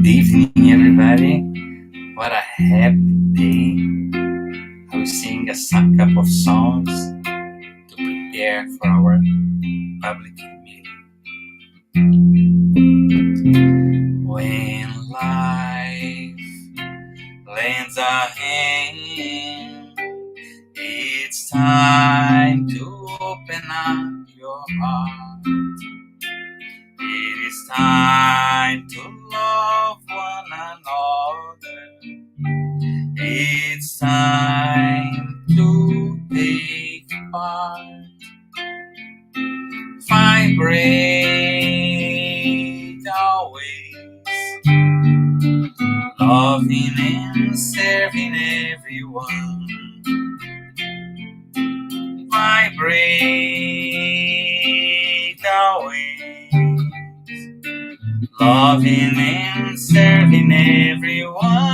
Good evening, everybody. What a happy day. I will sing a couple of songs to prepare for our public meeting. When life lends a hand, it's time to open up your heart. It is time to love one another. It's time to take part. Vibrate always, loving and serving everyone. Vibrate always, loving and serving everyone.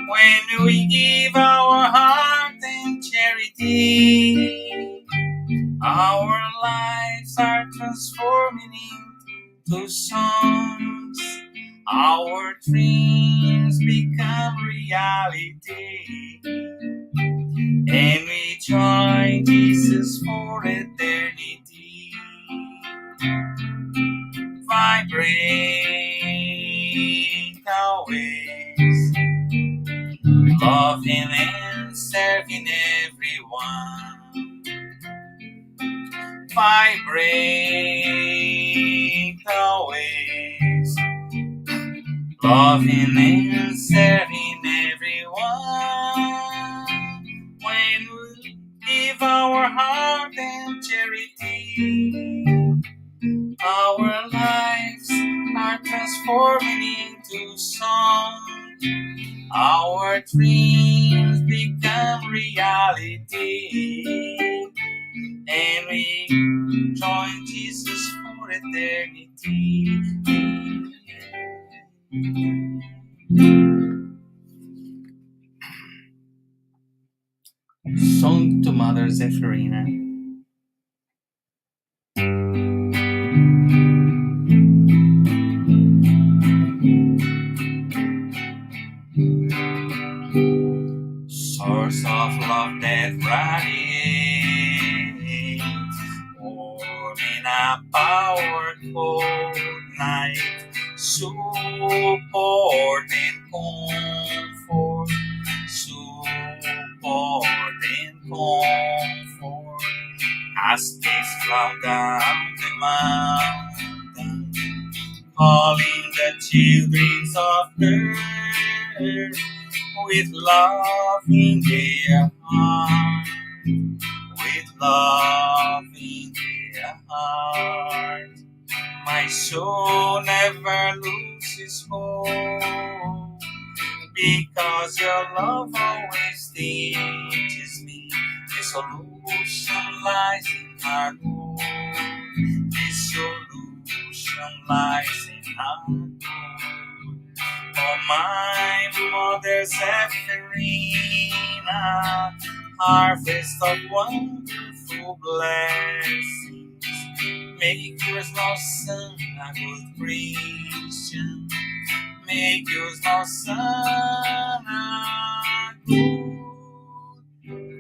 When we give our heart and charity, our lives are transforming into songs. Our dreams become reality, and we join Jesus for eternity. Vibrate always, loving and serving everyone. Vibrate always, loving and serving everyone. When we give our heart and charity, our lives are transforming into song. Our dreams become reality, and we join Jesus for eternity. Song to Mother Zephyrina. Source of love that radiates, warming a powerful night, support and comfort, support and comfort, as they flow down the mountain, calling the children of earth, with love in their heart, with love in their heart. My soul never loses hope, because your love always teaches me the solution lies in our Lord. The solution lies in our Lord. Oh, my mother Zephyrina, harvest of wonderful blessings. Make yours no son a good Christian. Make yours no son a good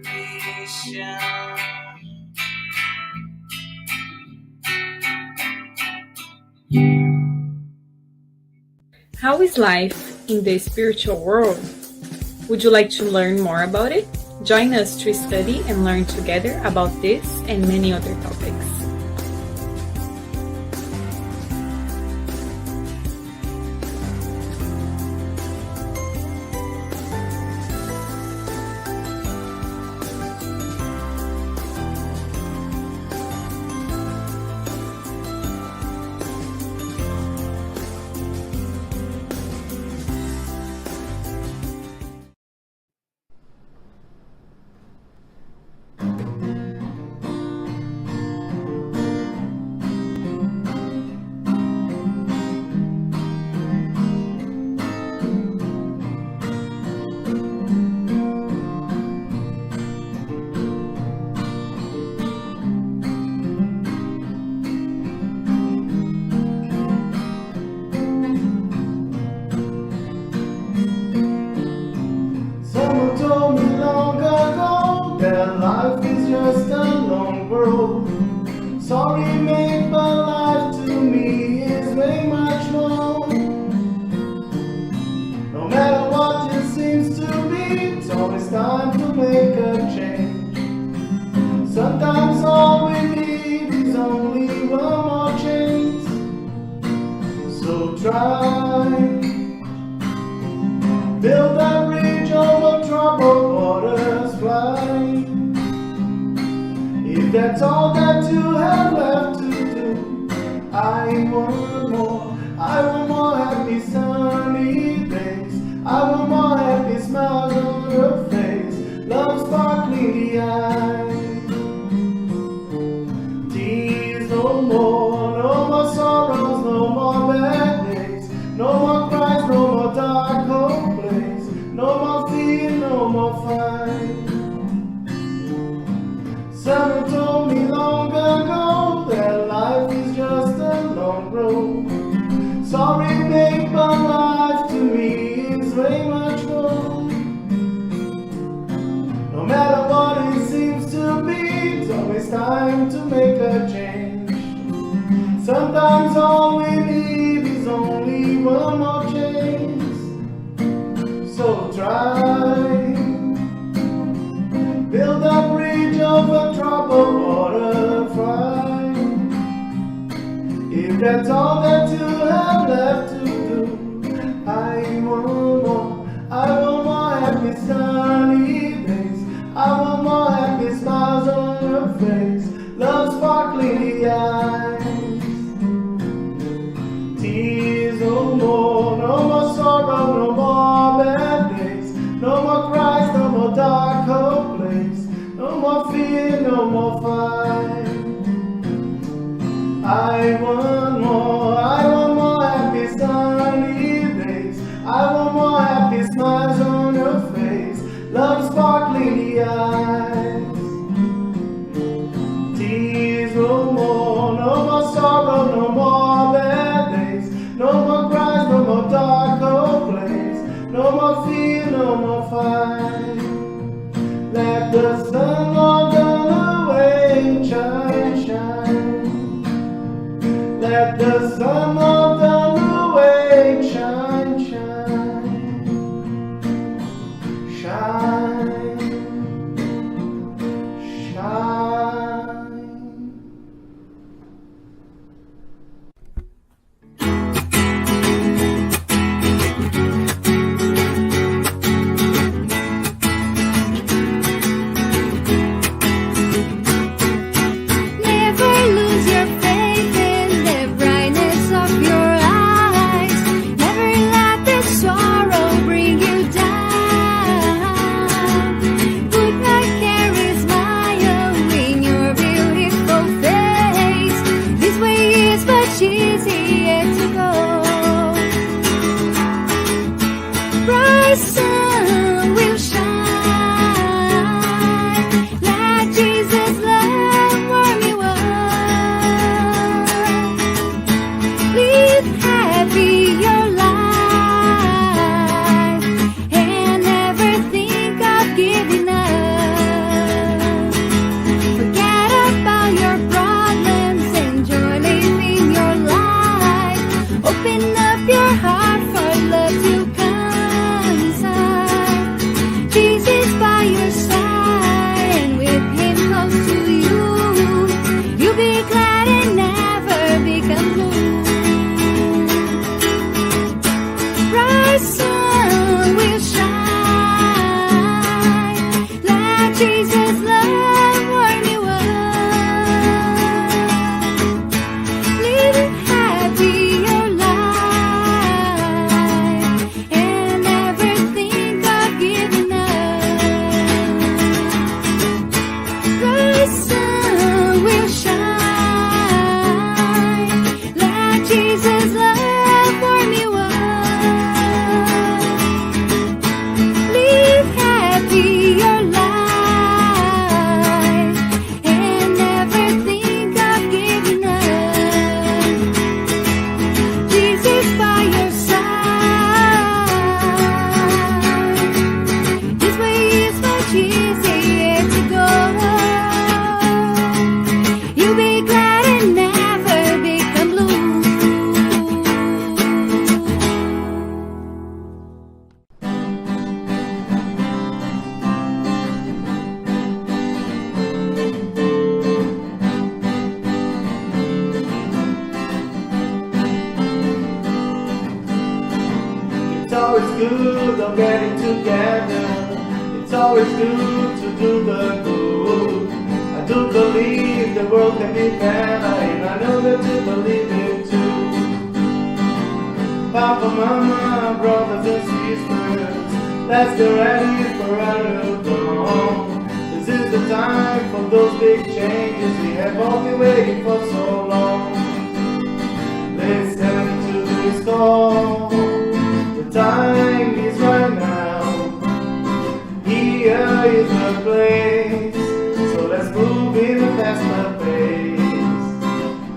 Christian. How is life in the spiritual world? Would you like to learn more about it? Join us to study and learn together about this and many other topics. make, but life to me is way much more. No matter what it seems to be, it's always time to make a change. Sometimes all we need is only one more chance. So try, build a bridge over troubled waters, fly. If that's all that you have left to do, I want more. I want more happy sunny days. I want more happy smiles on your face. Love sparkling the eyes. Tears no more, no more sorrows, no more bad days. No more cries, no more dark home place. No more fear, no more fight. Someone told me long ago that life is just a long road. Sorry, babe, but life to me is way much more. No matter what it seems to be, it's always time to make a change. Sometimes all we need is only one more chance. So try, build a bridge over troubled water, fly. If that's all that you have left to do, I want more. I want more happy sunny days. I want more happy smiles on your face. Love sparkling the eyes. Tears no more, no more sorrow, no more bad days. No more cries, no more dark home place. No more fear, no more fight. I want more happy sunny days. I want more happy smiles on your face. Love sparkling the eyes. Tears no more sorrow, no more bad days. No more cries, no more dark home place. No more fear, no more fight. Let the sun on the way shine, shine. Let the sun of the way shine, shine, shine, shine. Never lose your faith in the brightness of your good of getting together. It's always good to do the good. I do believe the world can be better, and I know that you believe it too. Papa, Mama, brothers and sisters, let's get ready for a new dawn. This is the time for those big changes we have all been waiting for so long. Listen to this call, the time is right now. Here is the place, so let's move in a faster pace.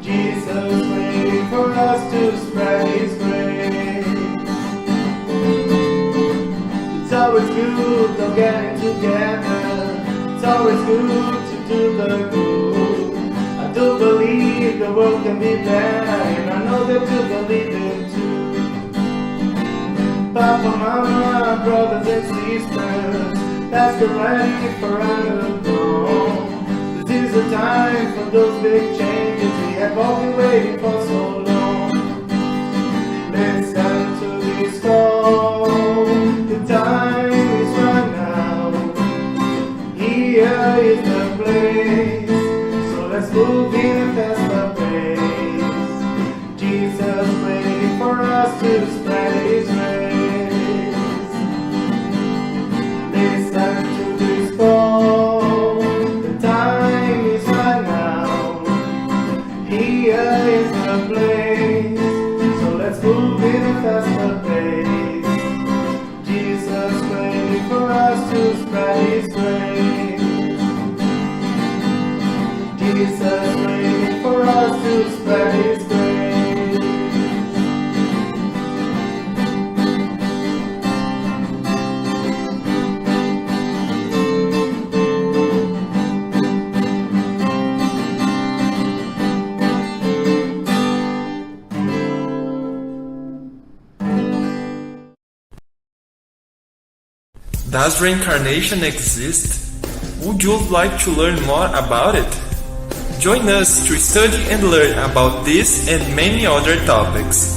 Jesus waiting for us to spread His grace. It's always good to getting together. It's always good to do the good. I do believe the world can be better, and I know that you believe it too. Papa, Mama, brothers and sisters, let's get ready for a new dawn. This is the time for those big changes we have all been waiting for so long. Listen to this call, the time is right now. Here is the place, so let's move in a faster pace. Jesus waiting for us to spread His grace. Listen to this call, the time is right now. Here is the place, so let's move in a faster pace. Jesus waiting for us to spread His grace. Jesus waiting for us to spread His grace. Does reincarnation exist? Would you like to learn more about it? Join us to study and learn about this and many other topics.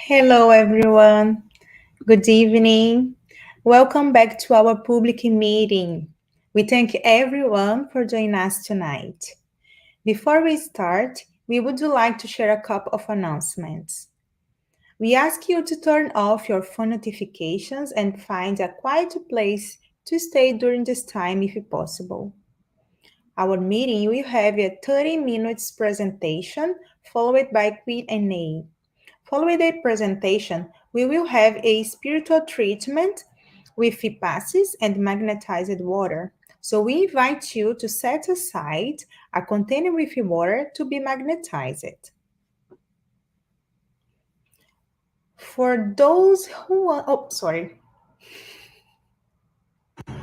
Hello, everyone. Good evening. Welcome back to our public meeting. We thank everyone for joining us tonight. Before we start, we would like to share a couple of announcements. We ask you to turn off your phone notifications and find a quiet place to stay during this time if possible. Our meeting will have a 30 minutes presentation followed by Q&A. Following the presentation, we will have a spiritual treatment with passes and magnetized water. So we invite you to set aside a container with water to be magnetized. For those who want,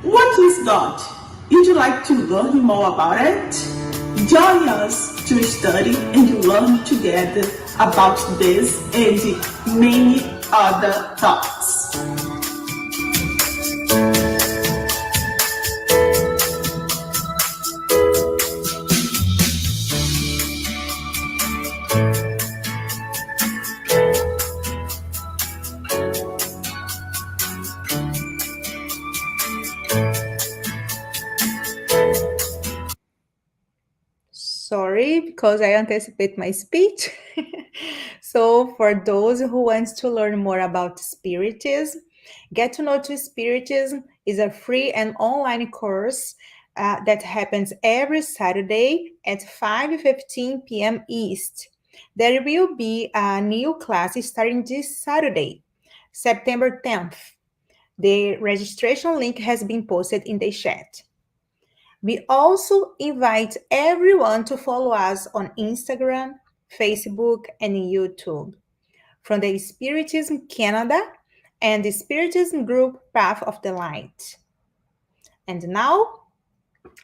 What is God? Would you like to learn more about it? Join us to study and learn together about this and many other thoughts. Sorry, because I anticipate my speech. So for those who want to learn more about Spiritism, Get to Know to Spiritism is a free and online course that happens every Saturday at 5:15 p.m. East. There will be a new class starting this Saturday, September 10th. The registration link has been posted in the chat. We also invite everyone to follow us on Instagram, Facebook, and YouTube from the Spiritism Canada and the Spiritism group Path of the Light. And now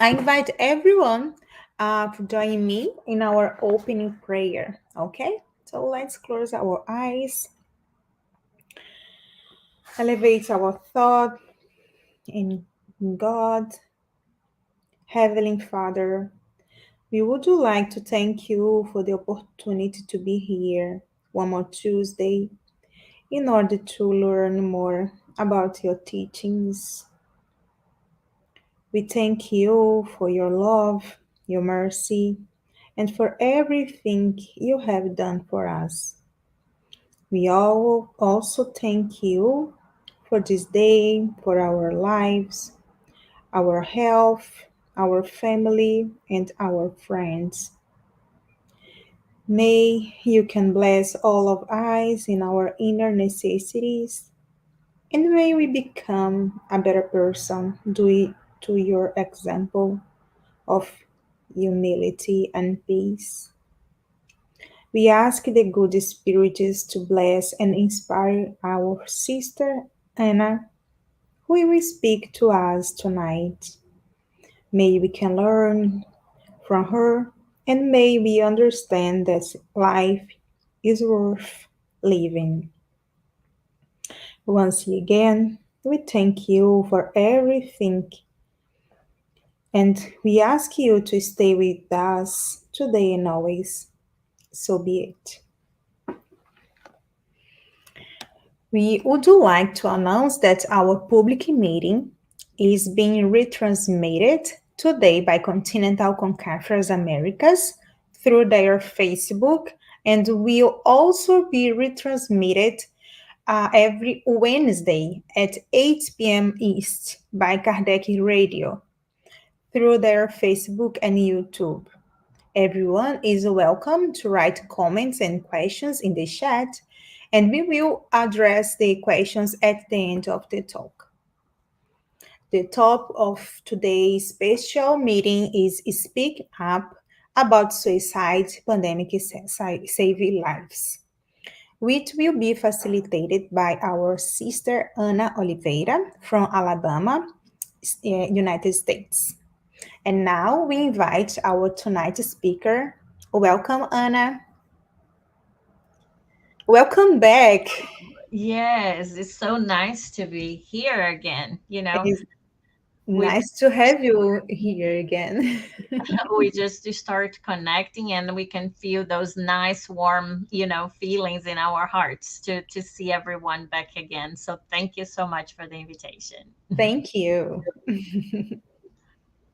I invite everyone to join me in our opening prayer. Okay? So let's close our eyes, elevate our thought in God, Heavenly Father. We would like to thank you for the opportunity to be here one more Tuesday in order to learn more about your teachings. We thank you for your love, your mercy, and for everything you have done for us. We all also thank you for this day, for our lives, our health, our family, and our friends. May you can bless all of us in our inner necessities, and may we become a better person due to your example of humility and peace. We ask the good spirits to bless and inspire our sister Anna, who will speak to us tonight. May we can learn from her, and may we understand that life is worth living. Once again, we thank you for everything, and we ask you to stay with us today and always. So be it. We would like to announce that our public meeting is being retransmitted today by Continental Conference Americas through their Facebook and will also be retransmitted every Wednesday at 8 p.m. East by Kardec Radio through their Facebook and YouTube. Everyone is welcome to write comments and questions in the chat, and we will address the questions at the end of the talk. The topic of today's special meeting is Speak Up about Suicide Pandemic Saving Lives, which will be facilitated by our sister Ana Oliveira from Alabama, United States. And now we invite our tonight's speaker. Welcome, Anna. Welcome back. Yes, it's so nice to be here again. It's We nice to have you here again. we just to start connecting and we can feel those nice warm, feelings in our hearts to see everyone back again. So thank you so much for the invitation. Thank you.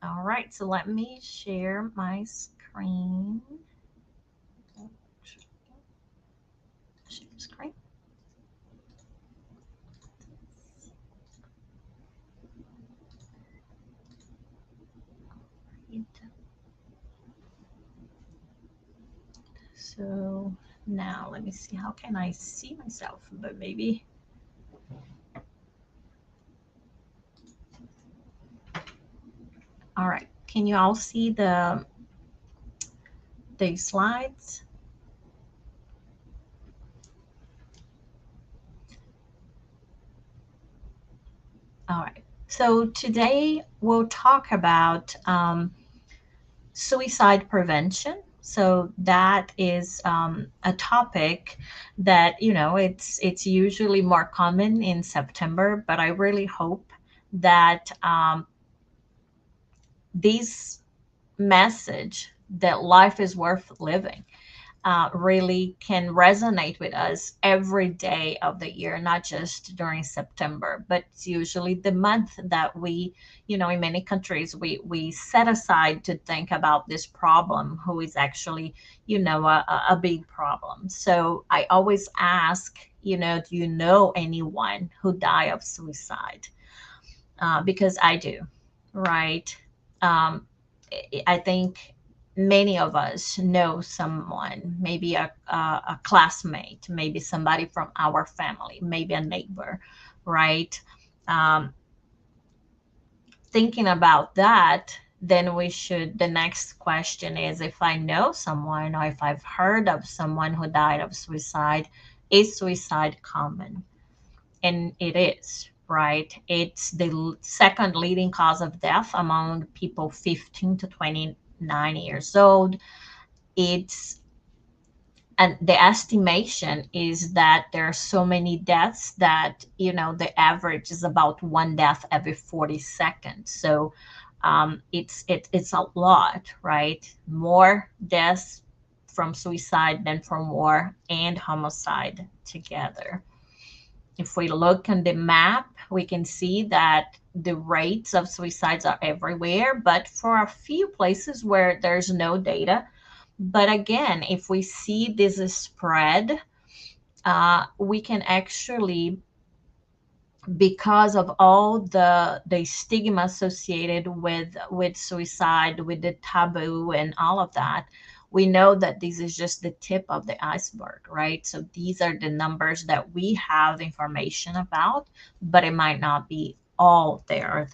All right, so let me share my screen. Share screen. So now let me see, how can I see myself? But maybe, all right. Can you all see the slides? All right. So today we'll talk about suicide prevention. So that is a topic that it's usually more common in September, but I really hope that this message that life is worth living really can resonate with us every day of the year, not just during September, but it's usually the month that we, in many countries, we set aside to think about this problem, who is actually, a big problem. So I always ask, do you know anyone who died of suicide? Because I do, right? um, I think many of us know someone, maybe a classmate, maybe somebody from our family, maybe a neighbor, right? Um, Thinking about that, then the next question is, if I know someone or if I've heard of someone who died of suicide, is suicide common? And it is, right? It's the second leading cause of death among people 15 to 29 years old. It's and the estimation is that there are so many deaths that, the average is about one death every 40 seconds. So it's a lot, right? More deaths from suicide than from war and homicide together. If we look on the map, we can see that the rates of suicides are everywhere, but for a few places where there's no data. But again, if we see this spread, we can actually, because of all the stigma associated with suicide, with the taboo and all of that, we know that this is just the tip of the iceberg, right? So these are the numbers that we have information about, but it might not be all there.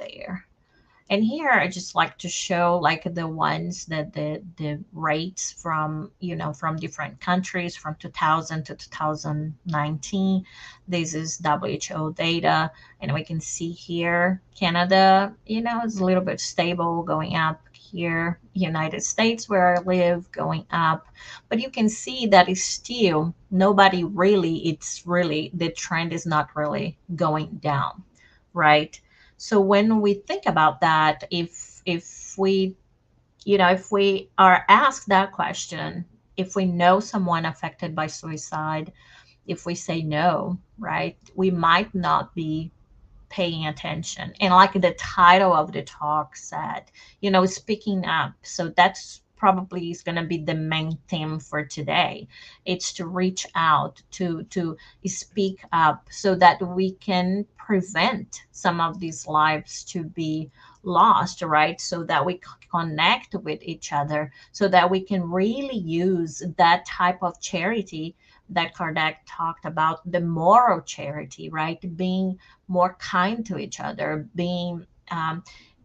And here I just like to show like the ones that the rates from, from different countries from 2000 to 2019. This is WHO data, and we can see here Canada, is a little bit stable, going up. Here United States, where I live, going up. But you can see that is still nobody really, it's really, the trend is not really going down, right? So when we think about that, if we, if we are asked that question, if we know someone affected by suicide, if we say no, right, we might not be paying attention. And like the title of the talk said, speaking up. So that's probably is going to be the main theme for today. It's to reach out, to speak up so that we can prevent some of these lives to be lost, right? So that we connect with each other, so that we can really use that type of charity that Kardec talked about, the moral charity, right? Being more kind to each other, being,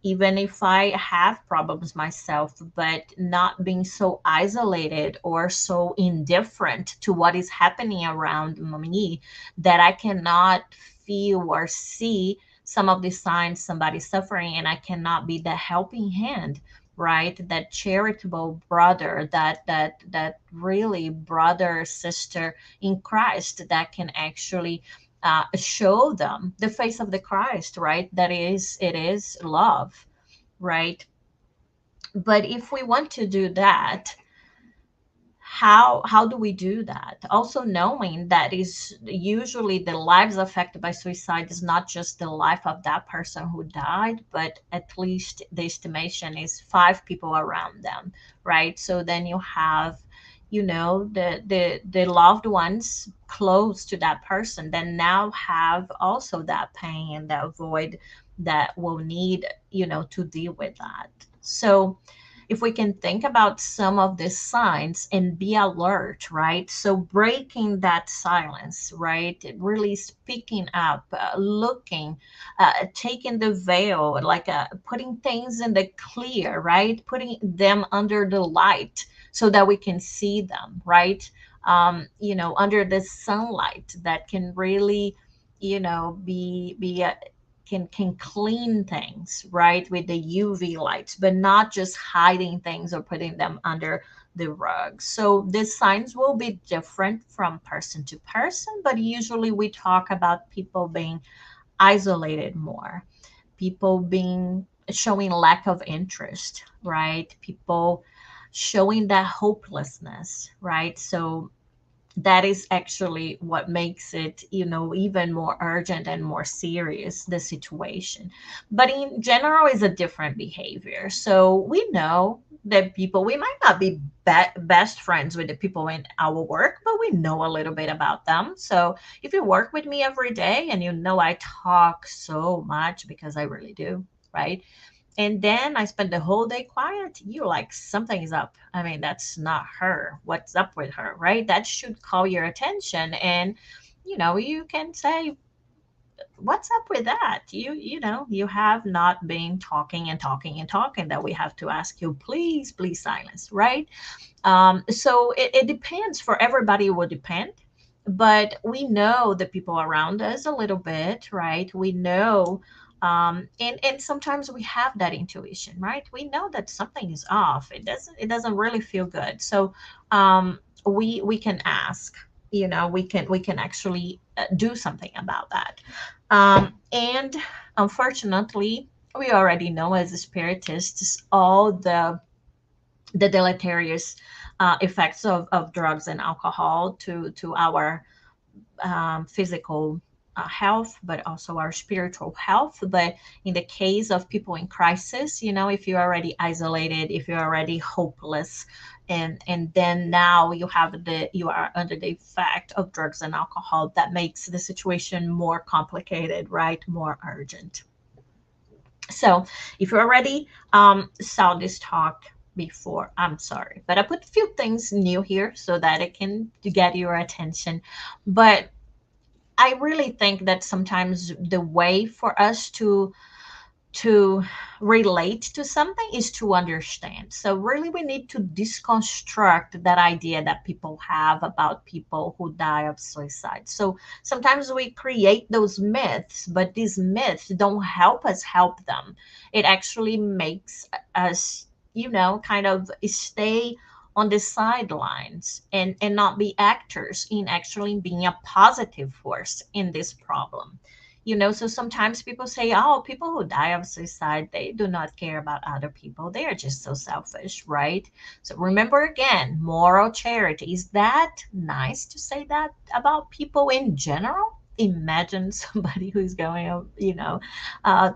even if I have problems myself, but not being so isolated or so indifferent to what is happening around me that I cannot feel or see some of the signs somebody's suffering, and I cannot be the helping hand, right? That charitable brother, that really brother, sister in Christ, that can actually show them the face of the Christ, right? It is love, right? But if we want to do that, how do we do that? Also knowing that is usually the lives affected by suicide is not just the life of that person who died, but at least the estimation is 5 people around them, right? So then you have, the loved ones close to that person, then now have also that pain and that void that will need, to deal with that. So if we can think about some of the signs and be alert, right? So breaking that silence, right? Really speaking up, looking, taking the veil, like putting things in the clear, right? Putting them under the light so that we can see them, right? Under the sunlight that can really, be can clean things, right, with the UV lights, but not just hiding things or putting them under the rug. So the signs will be different from person to person, but usually we talk about people being isolated more, people being showing lack of interest, right? People showing that hopelessness, right? So that is actually what makes it, even more urgent and more serious, the situation. But in general, is a different behavior. So we know that people, we might not be, best friends with the people in our work, but we know a little bit about them. So if you work with me every day and I talk so much, because I really do, right? And then I spent the whole day quiet. You're like, something is up. I mean, that's not her. What's up with her, right? That should call your attention. And, you can say, what's up with that? You have not been talking and talking and talking, that we have to ask you, please, please silence, right? So it depends. For everybody, it will depend. But we know the people around us a little bit, right? We know, and sometimes we have that intuition, right? We know that something is off. It doesn't really feel good. So we can ask. We can actually do something about that. And unfortunately, we already know, as spiritists, all the deleterious effects of drugs and alcohol to our physical health, but also our spiritual health. But in the case of people in crisis, if you're already isolated, if you're already hopeless, and then now you are under the effect of drugs and alcohol, that makes the situation more complicated, right? More urgent. So if you already saw this talk before, I'm sorry, but I put a few things new here so that it can get your attention. But I really think that sometimes the way for us to relate to something is to understand. So really we need to deconstruct that idea that people have about people who die of suicide. So sometimes we create those myths, but these myths don't help us help them. It actually makes us, kind of stay on the sidelines and not be actors in actually being a positive force in this problem. So sometimes people say, oh, people who die of suicide, they do not care about other people, they are just so selfish, right? So remember, again, moral charity. Is that nice to say that about people in general? Imagine somebody who's going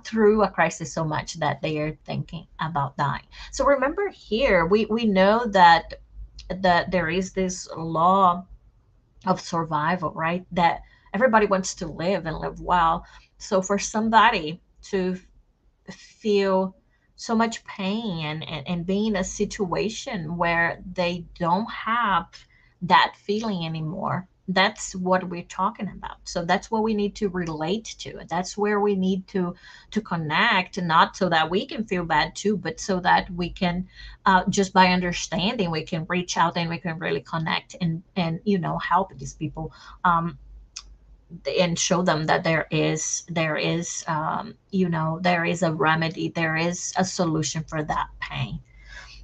through a crisis so much that they are thinking about dying. So remember, here we know that there is this law of survival, right? That everybody wants to live and live well. So for somebody to feel so much pain and be in a situation where they don't have that feeling anymore, that's what we're talking about. So that's what we need to relate to. That's where we need to connect, not so that we can feel bad too, but so that we can, just by understanding, we can reach out and we can really connect and help these people, and show them that there is a remedy, there is a solution for that pain.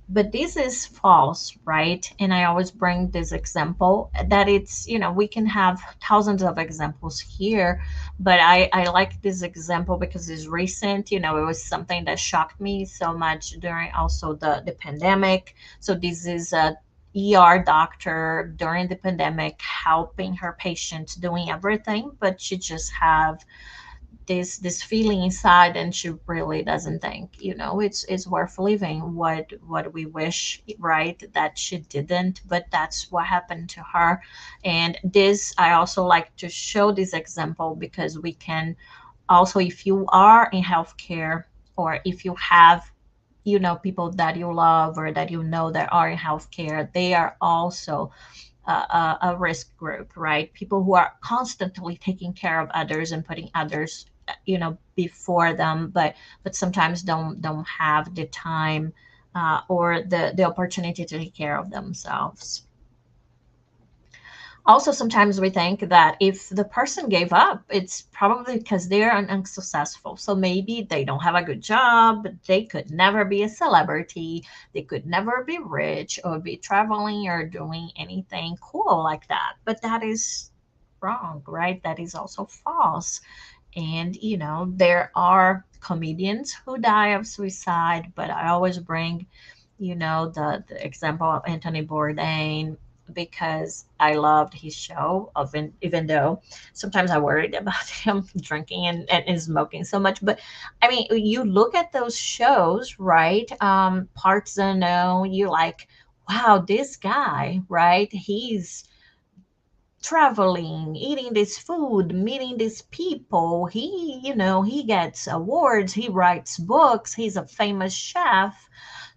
But this is false, right? And I always bring this example that we can have thousands of examples here, but I like this example because it's recent. It was something that shocked me so much during also the pandemic. So this is a ER doctor during the pandemic, helping her patients, doing everything, but she just have this feeling inside, and she really doesn't think it's worth living. What we wish, right, that she didn't, but that's what happened to her. And this, I also like to show this example because we can also, if you are in healthcare, or if you have people that you love or that that are in healthcare, they are also a risk group, right? People who are constantly taking care of others and putting others, before them, but sometimes don't have the time, or the opportunity to take care of themselves. Also, sometimes we think that if the person gave up, it's probably because they're unsuccessful. So maybe they don't have a good job, they could never be a celebrity, they could never be rich or be traveling or doing anything cool like that. But that is wrong, right? That is also false. And there are comedians who die of suicide, but I always bring the example of Anthony Bourdain, because I loved his show, of even though sometimes I worried about him drinking and smoking so much. But I mean, you look at those shows, right? Parts Unknown, you like, wow, this guy, right? He's traveling, eating this food, meeting these people. He gets awards, he writes books, he's a famous chef.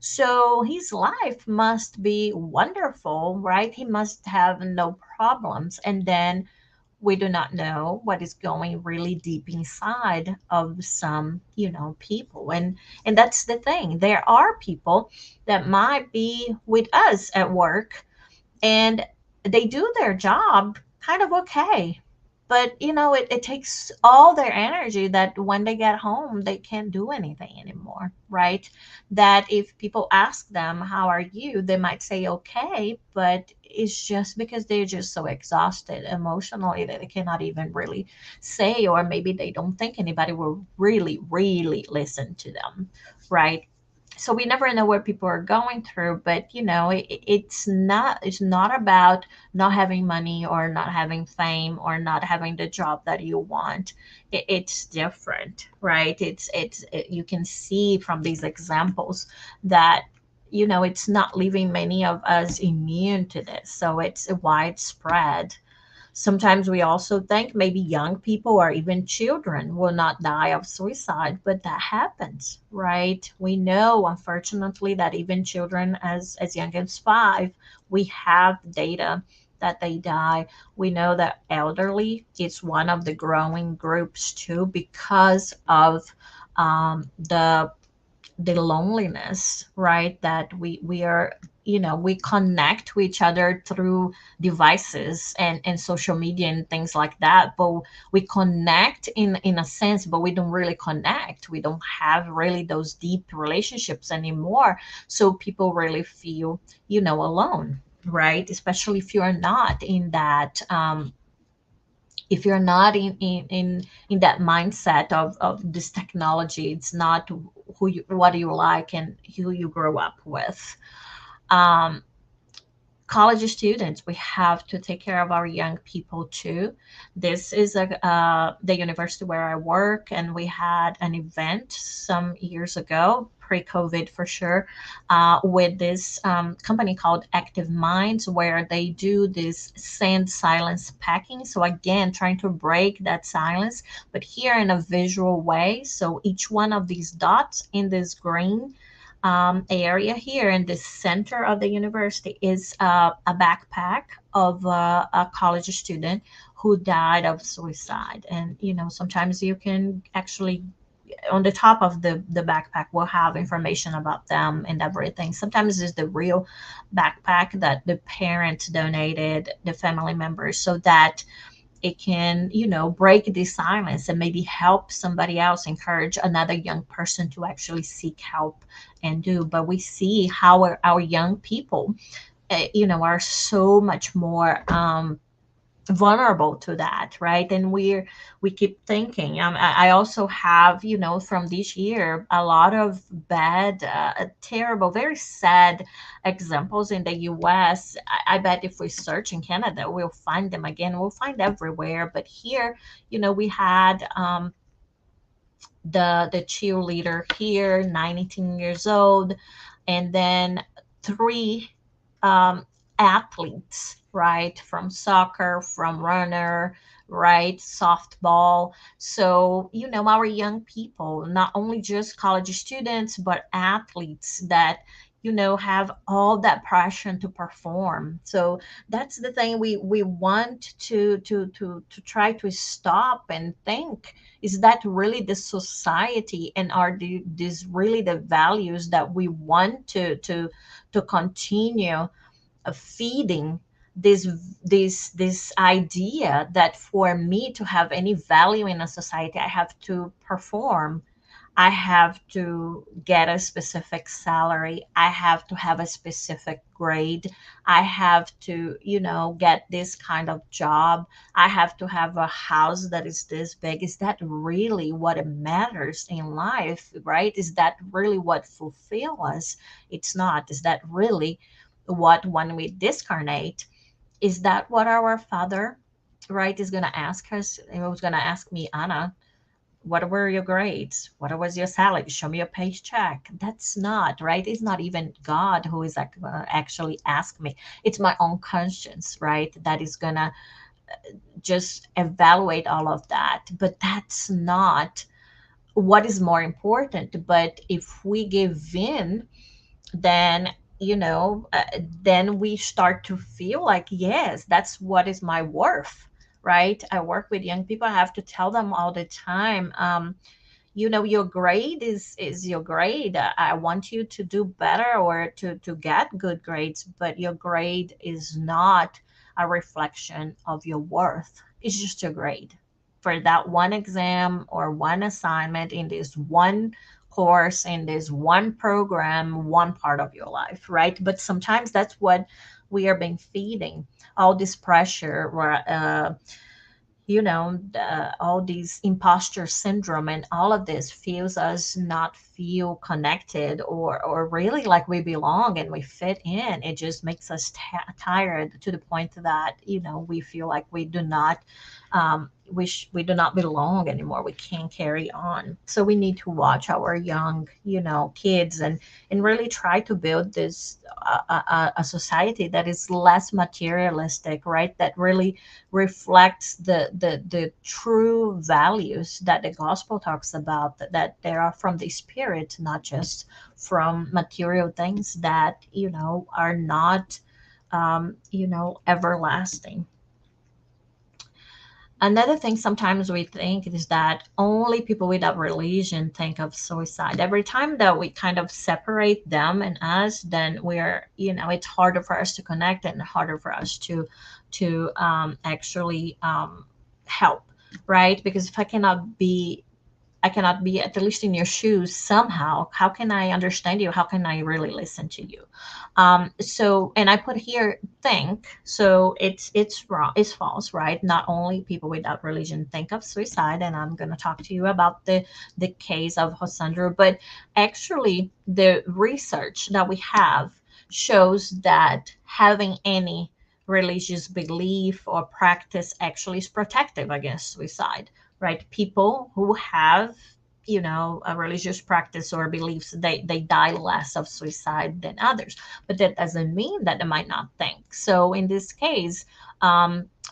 So his life must be wonderful, right? He must have no problems. And then we do not know what is going really deep inside of some people. And that's the thing. There are people that might be with us at work, and they do their job kind of okay, but it takes all their energy that when they get home they can't do anything anymore, right? That if people ask them how are you, they might say okay, but it's just because they're just so exhausted emotionally that they cannot even really say, or maybe they don't think anybody will really really listen to them, right? So we never know what people are going through, but it's not about not having money or not having fame or not having the job that you want. It's different, right? You can see from these examples that it's not leaving many of us immune to this, so it's widespread. Sometimes we also think maybe young people or even children will not die of suicide, but that happens, right? We know, unfortunately, that even children as young as 5, we have data that they die. We know that elderly is one of the growing groups too because of the loneliness, right? That we are, we connect to each other through devices and social media and things like that, but we connect in a sense, but we don't really connect. We don't have really those deep relationships anymore, so people really feel alone, right? Especially if you're not in that mindset of this technology. It's not what you like and who you grow up with. um, College students, we have to take care of our young people too. This is the university where I work, and we had an event some years ago, pre-COVID for sure, with this company called Active Minds, where they do this sand silence packing. So again, trying to break that silence, but here in a visual way. So each one of these dots in this green area here in the center of the university is a backpack of a college student who died of suicide. And sometimes you can actually, on the top of the backpack will have information about them and everything. Sometimes it's the real backpack that the parents donated, the family members, so that it can break the silence and maybe help somebody else, encourage another young person to actually seek help and do. But we see how our young people are so much more vulnerable to that, right? And we keep thinking, I also have from this year a lot of bad, terrible, very sad examples in the US. I bet if we search in Canada we'll find them again, we'll find everywhere. But here we had the cheerleader here, 19 years old, and then three um, athletes, right, from soccer, from runner, right, softball. So our young people, not only just college students but athletes that have all that passion to perform. So that's the thing we want to try to stop and think, is that really the society, and are these really the values that we want to continue feeding this idea that for me to have any value in a society I have to perform, I have to get a specific salary, I have to have a specific grade, I have to get this kind of job, I have to have a house that is this big. Is that really what matters in life, right? Is that really what fulfills us? It's not. Is that really what, when we discarnate, is that what our father, right, is going to ask us? He was going to ask me, Anna, what were your grades? What was your salary? Show me your paycheck. That's not right. It's not even God who is actually ask me. It's my own conscience, right? That is gonna just evaluate all of that, but that's not what is more important. But if we give in, then then we start to feel like, yes, that's what is my worth, right? I work with young people. I have to tell them all the time, your grade is your grade. I want you to do better or to get good grades, but your grade is not a reflection of your worth. It's just your grade for that one exam or one assignment in this one course, in this one program, one part of your life, right? But sometimes that's what we are being feeding, all this pressure, where all these imposter syndrome and all of this feels us not feel connected, or really like we belong and we fit in. It just makes us tired to the point that we feel like we do not we do not belong anymore. We can't carry on. So we need to watch our young kids, and really try to build this a society that is less materialistic, right? That really reflects the true values that the gospel talks about, that they are from the spirit, not just from material things that are not everlasting. Another thing sometimes we think is that only people without religion think of suicide. Every time that we kind of separate them and us, then we're, it's harder for us to connect and harder for us to actually help, right? Because if I cannot be at least in your shoes somehow. How can I understand you? How can I really listen to you? So, and I put here think. So it's wrong. It's false, right? Not only people without religion think of suicide, and I'm going to talk to you about the case of Rosandro, but actually the research that we have shows that having any religious belief or practice actually is protective against suicide, right? People who have a religious practice or beliefs, they die less of suicide than others. But that doesn't mean that they might not think. So in this case,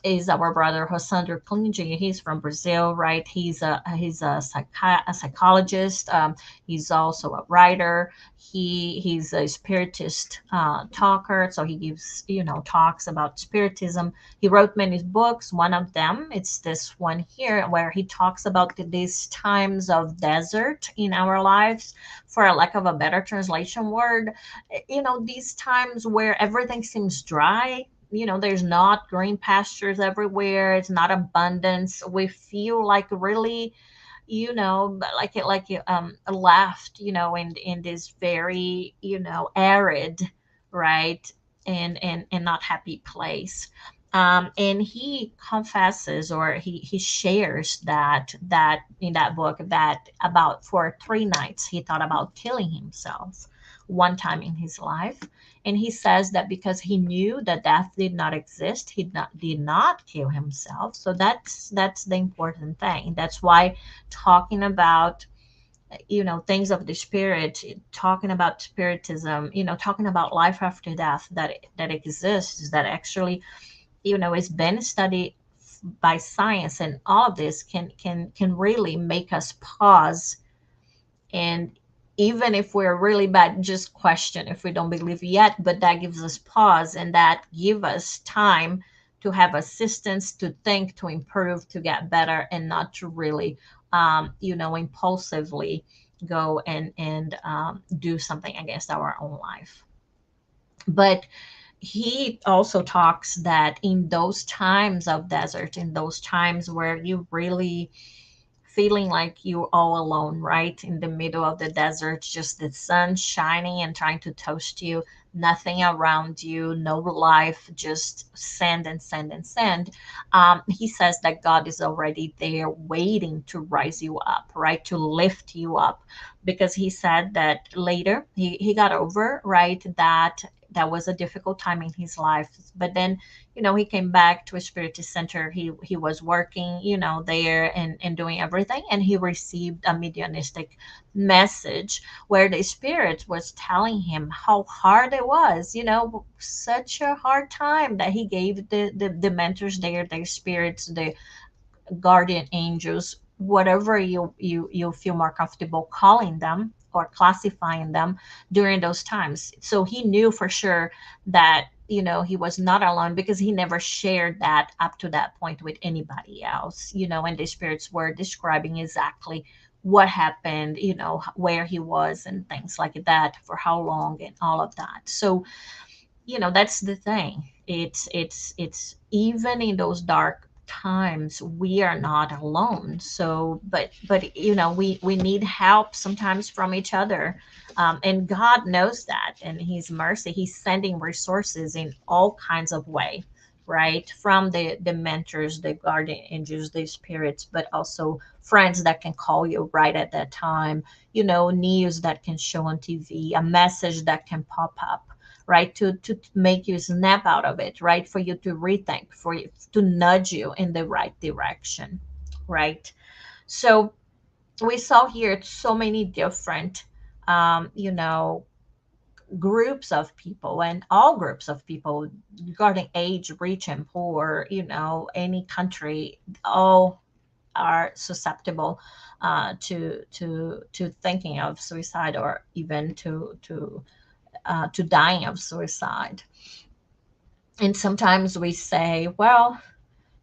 is our brother Rosandro Klinge. He's from Brazil, right? He's a psychologist. He's also a writer. He's a spiritist talker. So he gives talks about spiritism. He wrote many books. One of them, it's this one here, where he talks about these times of desert in our lives, for a lack of a better translation word. These times where everything seems dry. There's not green pastures everywhere. It's not abundance. We feel like really, left, in this very, arid, right, and not happy place. And he confesses, or he shares that in that book, that about for 3 nights he thought about killing himself one time in his life. And he says that because he knew that death did not exist, he did not kill himself. So that's the important thing. That's why talking about things of the spirit, talking about spiritism, talking about life after death, that exists, that actually is been studied by science, and all of this can really make us pause. And even if we're really bad, just question if we don't believe yet, but that gives us pause, and that give us time to have assistance, to think, to improve, to get better, and not to really impulsively go and do something against our own life. But he also talks that in those times of desert, in those times where you really feeling like you're all alone, right? In the middle of the desert, just the sun shining and trying to toast you, nothing around you, no life, just sand and sand and sand. He says that God is already there waiting to rise you up, right? To lift you up. Because he said that later he got over, right? That that was a difficult time in his life. But then, he came back to a Spiritist center. He was working, there and doing everything. And he received a mediumistic message where the spirit was telling him how hard it was, such a hard time that he gave the mentors there, their spirits, the guardian angels, whatever you feel more comfortable calling them or classifying them during those times. So he knew for sure that he was not alone, because he never shared that up to that point with anybody else, and the spirits were describing exactly what happened, where he was and things like that, for how long and all of that. So that's the thing. It's even in those dark times, we are not alone. So but we need help sometimes from each other. And God knows that, and his mercy, he's sending resources in all kinds of way, right? From the mentors, the guardian angels, the spirits, but also friends that can call you right at that time, news that can show on TV, a message that can pop up, right, to make you snap out of it, right, for you to rethink, for you to nudge you in the right direction, right? So we saw here so many different groups of people, and all groups of people, regarding age, rich and poor, any country, all are susceptible to thinking of suicide, or even to dying of suicide. And sometimes we say, well,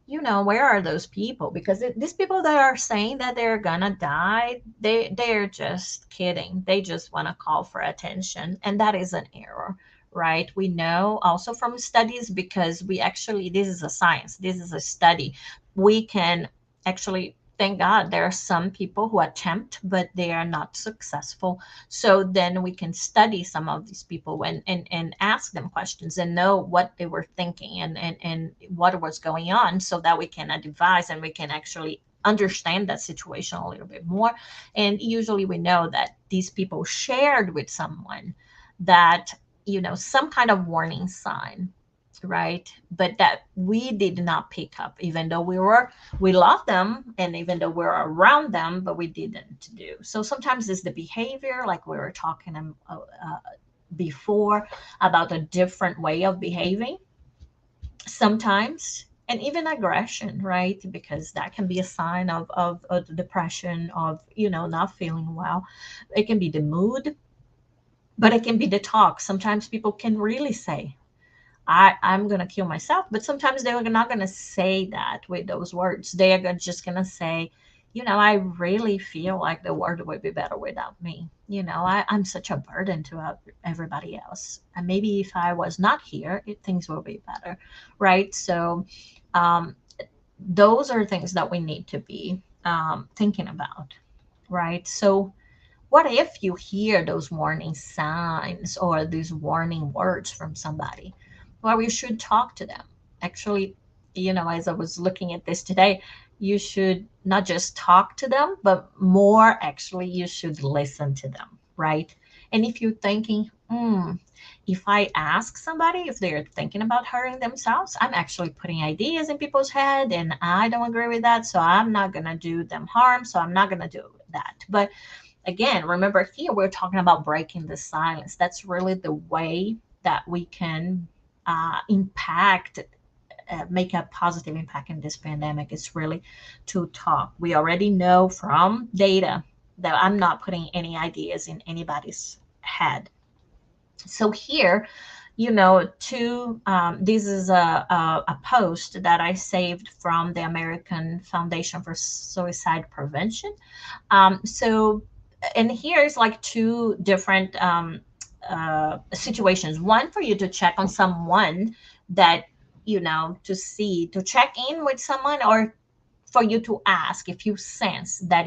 where are those people? Because these people that are saying that they're gonna die, they're just kidding. They just want to call for attention, and that is an error, right? We know also from studies, because we actually, this is a science, this is a study. We can actually, thank God, there are some people who attempt, but they are not successful. So then we can study some of these people and ask them questions and know what they were thinking, and what was going on, so that we can advise, and we can actually understand that situation a little bit more. And usually we know that these people shared with someone that, some kind of warning sign, right? But that we did not pick up, even though we love them, and even though we're around them, but we didn't do. So sometimes it's the behavior, like we were talking before, about a different way of behaving sometimes, and even aggression, right? Because that can be a sign of depression, of not feeling well. It can be the mood, but it can be the talk. Sometimes people can really say, I'm going to kill myself. But sometimes they're not going to say that with those words. They are just going to say, I really feel like the world would be better without me. I'm such a burden to everybody else. And maybe if I was not here, things will be better. Right. So um, those are things that we need to be thinking about. Right. So what if you hear those warning signs or these warning words from somebody? Well, you should talk to them. Actually, as I was looking at this today, you should not just talk to them, but more actually, you should listen to them, right? And if you're thinking, if I ask somebody if they're thinking about hurting themselves, I'm actually putting ideas in people's head, and I don't agree with that. So I'm not going to do them harm. So I'm not going to do that. But again, remember here, we're talking about breaking the silence. That's really the way that we can impact, make a positive impact in this pandemic. Is really to talk. We already know from data that I'm not putting any ideas in anybody's head. So here, this is a post that I saved from the American Foundation for Suicide Prevention. So, and here's like two different situations. One, for you to check on someone that, to check in with someone, or for you to ask if you sense that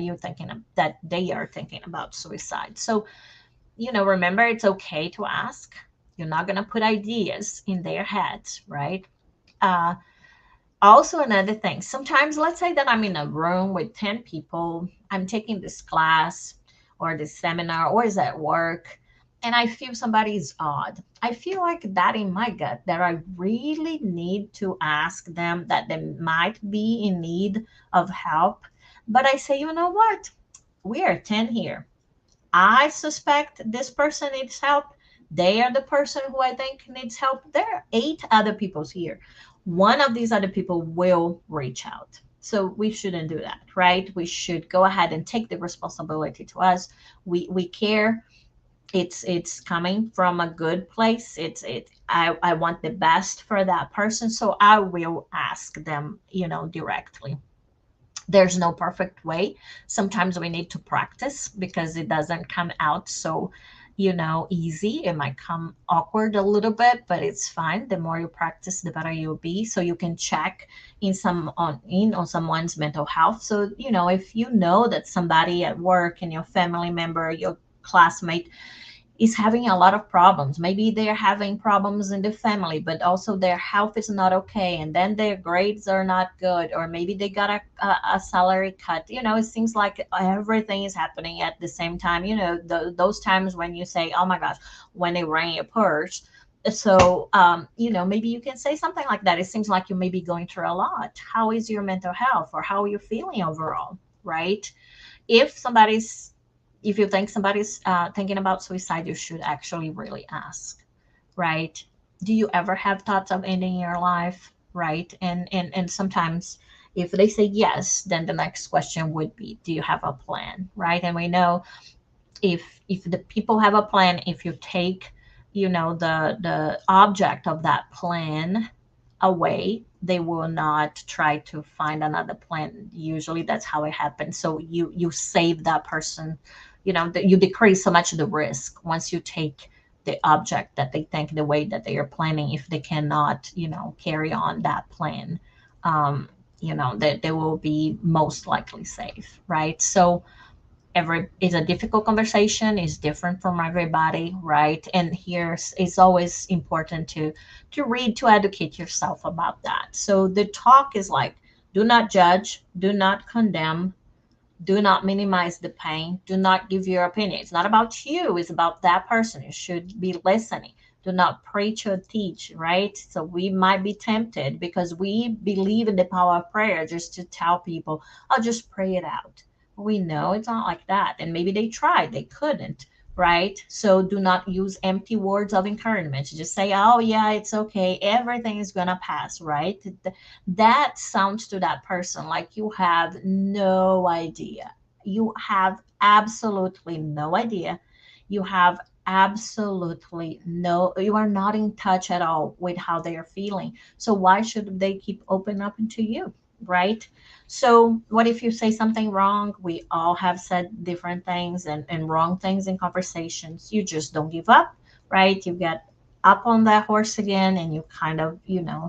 that they are thinking about suicide. So, remember, it's okay to ask. You're not going to put ideas in their heads, right? Uh, Also, another thing, sometimes let's say that I'm in a room with 10 people, I'm taking this class or this seminar, or is at work, and I feel somebody is odd, I feel like that in my gut that I really need to ask them that they might be in need of help. But I say, you know what? We are 10 here. I suspect this person needs help. They are the person who I think needs help. There are 8 other people here. One of these other people will reach out. So we shouldn't do that, right? We should go ahead and take the responsibility to us. We care. It's coming from a good place. I want the best for that person. So I will ask them, directly. There's no perfect way. Sometimes we need to practice because it doesn't come out so, easy. It might come awkward a little bit, but it's fine. The more you practice, the better you'll be. So you can check on someone's mental health. So, if you know that somebody at work and your family member, your classmate is having a lot of problems. Maybe they're having problems in the family, but also their health is not okay, and then their grades are not good, or maybe they got a salary cut. It seems like everything is happening at the same time. Those times when you say, "Oh my gosh," when they ran your purse. So, maybe you can say something like that. It seems like you may be going through a lot. How is your mental health, or how are you feeling overall, right? if somebody's if you think somebody's thinking about suicide, you should actually really ask, right? Do you ever have thoughts of ending your life, right? And sometimes if they say yes, then the next question would be, do you have a plan, right? And we know if the people have a plan, if you take the object of that plan away, they will not try to find another plan. Usually that's how it happens. So you save that person, that you decrease so much of the risk once you take the object that they think the way that they are planning. If they cannot carry on that plan, that they will be most likely safe, right? So every it's a difficult conversation, is different from everybody, right? And here's it's always important to read, to educate yourself about that. So the talk is like, do not judge, do not condemn, do not minimize the pain, do not give your opinion. It's not about you, it's about that person. You should be listening. Do not preach or teach, right? So we might be tempted because we believe in the power of prayer just to tell people, I'll just pray it out. We know it's not like that. And maybe they tried, they couldn't, right? So do not use empty words of encouragement. Just say, oh, yeah, it's okay. Everything is going to pass, right? That sounds to that person like you have no idea. You have absolutely no idea. You have absolutely no, you are not in touch at all with how they are feeling. So why should they keep opening up into you, right? So what if you say something wrong? We all have said different things and wrong things in conversations. You just don't give up, right? You get up on that horse again and you kind of,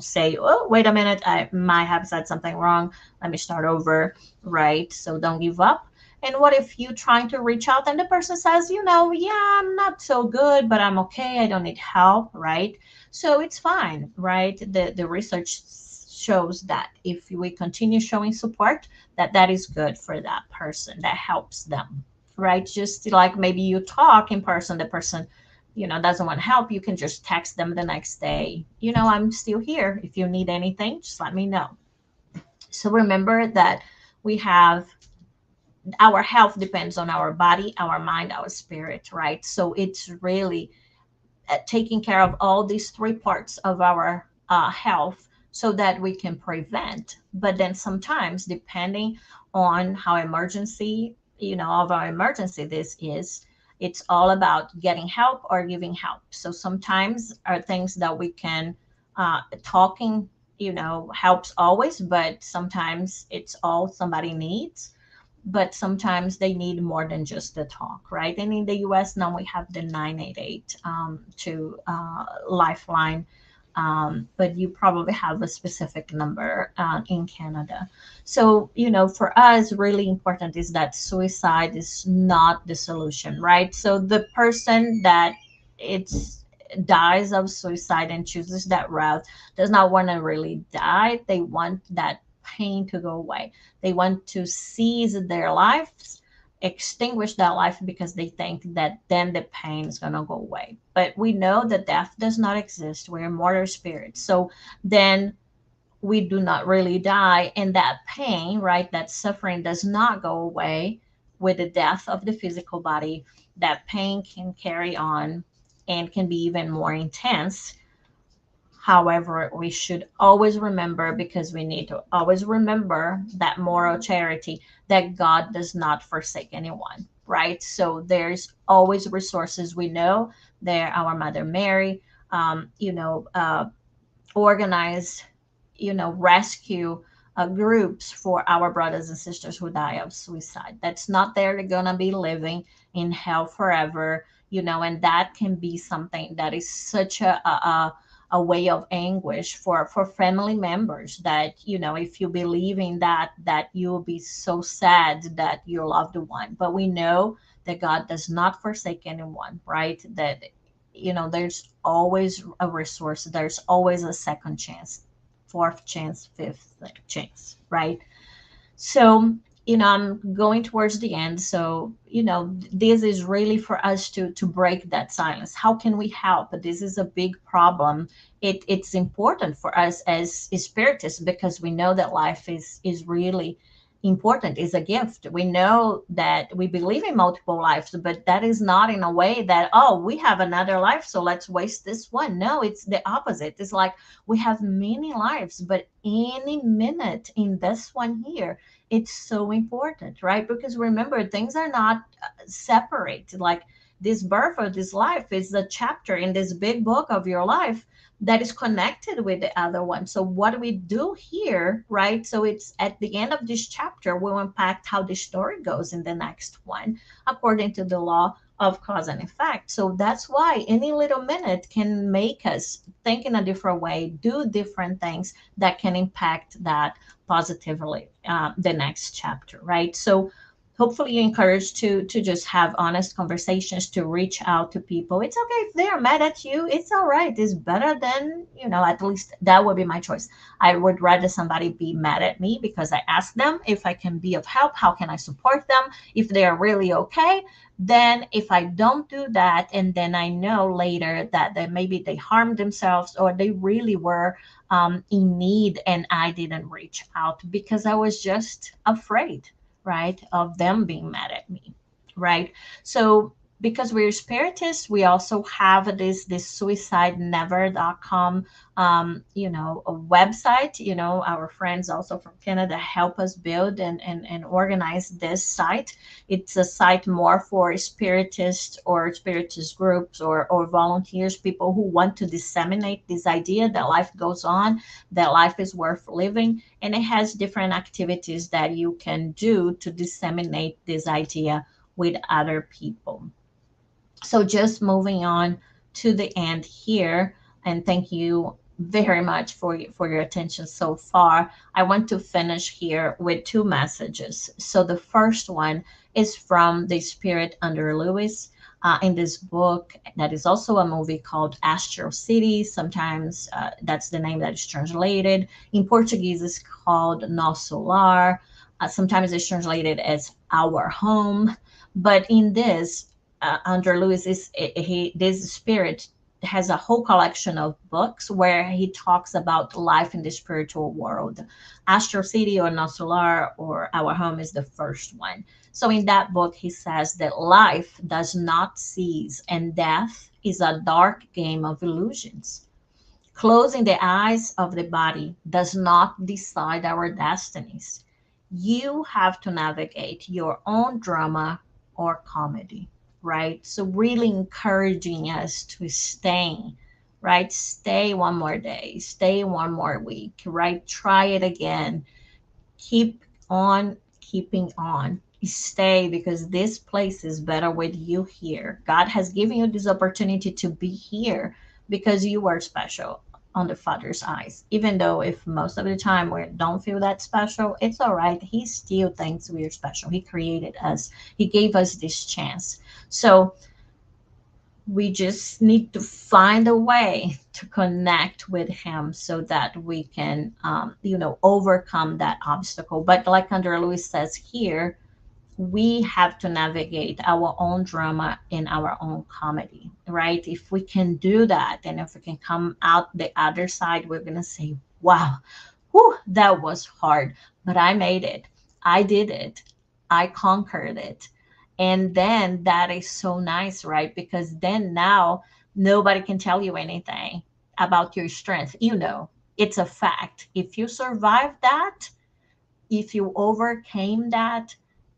say, oh, wait a minute, I might have said something wrong. Let me start over, right? So don't give up. And what if you trying to reach out and the person says, yeah, I'm not so good, but I'm okay. I don't need help, right? So it's fine, right? The research shows that if we continue showing support, that is good for that person, that helps them, right? Just like maybe you talk in person, the person doesn't want help, you can just text them the next day, I'm still here, if you need anything, just let me know. So remember that we have our health depends on our body, our mind, our spirit, right? So it's really taking care of all these three parts of our health so that we can prevent. But then sometimes, depending on how emergency, of our emergency this is, it's all about getting help or giving help. So sometimes are things that we can, talking, helps always, but sometimes it's all somebody needs, but sometimes they need more than just the talk, right? And in the US now we have the 988 to Lifeline, but you probably have a specific number in Canada. So, for us, really important is that suicide is not the solution, right? So the person that it's dies of suicide and chooses that route does not want to really die. They want that pain to go away. They want to seize their lives extinguish that life because they think that then the pain is going to go away. But we know that death does not exist. We're immortal spirits. So then we do not really die. And that pain, right, that suffering does not go away with the death of the physical body. That pain can carry on and can be even more intense. However, we should always remember, because we need to always remember that moral charity, that God does not forsake anyone, right? So there's always resources. We know there, our Mother Mary, organized, rescue groups for our brothers and sisters who die of suicide. That's not they're gonna be living in hell forever, and that can be something that is such a way of anguish for family members, that if you believe in that you'll be so sad that your loved one. But we know that God does not forsake anyone, right? That there's always a resource, there's always a second chance, fourth chance, fifth chance, right? So I'm going towards the end. So this is really for us to break that silence. How can we help? This is a big problem. It's important for us as spiritists, because we know that life is really important, is a gift. We know that we believe in multiple lives, but that is not in a way that, oh, we have another life, so let's waste this one. No, it's the opposite. It's like we have many lives, but any minute in this one here, it's so important, right? Because remember, things are not separate. Like this birth or this life is a chapter in this big book of your life that is connected with the other one. So what we do here, right? So it's at the end of this chapter, we'll unpack how the story goes in the next one, according to the law of cause and effect. So that's why any little minute can make us think in a different way, do different things that can impact that positively, the next chapter, right? So hopefully you're encouraged to just have honest conversations, to reach out to people. It's okay if they're mad at you. It's all right. It's better than, at least that would be my choice. I would rather somebody be mad at me because I asked them if I can be of help, how can I support them, if they are really okay. Then if I don't do that, and then I know later that maybe they harmed themselves, or they really were in need, and I didn't reach out because I was just afraid, right, of them being mad at me, right? So because we're spiritists, we also have this suicidenever.com a website. Our friends also from Canada help us build and organize this site. It's a site more for spiritists or spiritist groups or volunteers, people who want to disseminate this idea that life goes on, that life is worth living. And it has different activities that you can do to disseminate this idea with other people. So just moving on to the end here, and thank you very much for your attention so far. I want to finish here with two messages. So the first one is from the Spirit under Lewis, in this book that is also a movie called Astral City. Sometimes that's the name that is translated. In Portuguese, it's called Nosso Lar. Sometimes it's translated as Our Home. But in this, under Lewis, this spirit has a whole collection of books where he talks about life in the spiritual world. Astral City or Nosso Lar or Our Home is the first one. So in that book, he says that life does not cease and death is a dark game of illusions. Closing the eyes of the body does not decide our destinies. You have to navigate your own drama or comedy, right? So really encouraging us to stay, right? Stay one more day, stay one more week, right? Try it again. Keep on keeping on. Stay, because this place is better with you here. God has given you this opportunity to be here because you are special on the Father's eyes. Even though if most of the time we don't feel that special, it's all right. He still thinks we're special. He created us. He gave us this chance. So we just need to find a way to connect with him so that we can overcome that obstacle. But like Under Lewis says here, we have to navigate our own drama in our own comedy, right? If we can do that, and if we can come out the other side, we're going to say, wow, whew, that was hard, but I made it. I did it. I conquered it. And then that is so nice, right? Because then now nobody can tell you anything about your strength. It's a fact. If you survive that, if you overcame that,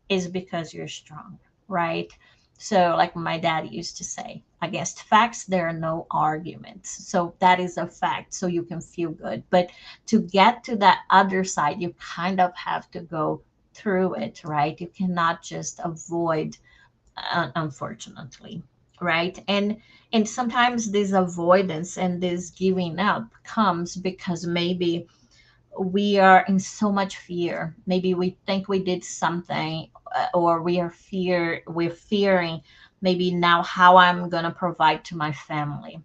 is because you're strong, right? So, like my dad used to say, against facts, there are no arguments. So, that is a fact. So, you can feel good. But to get to that other side, you kind of have to go through it, right? You cannot just avoid, unfortunately, right? And sometimes this avoidance and this giving up comes because maybe we are in so much fear. Maybe we think we did something, or we're fearing maybe now how I'm going to provide to my family,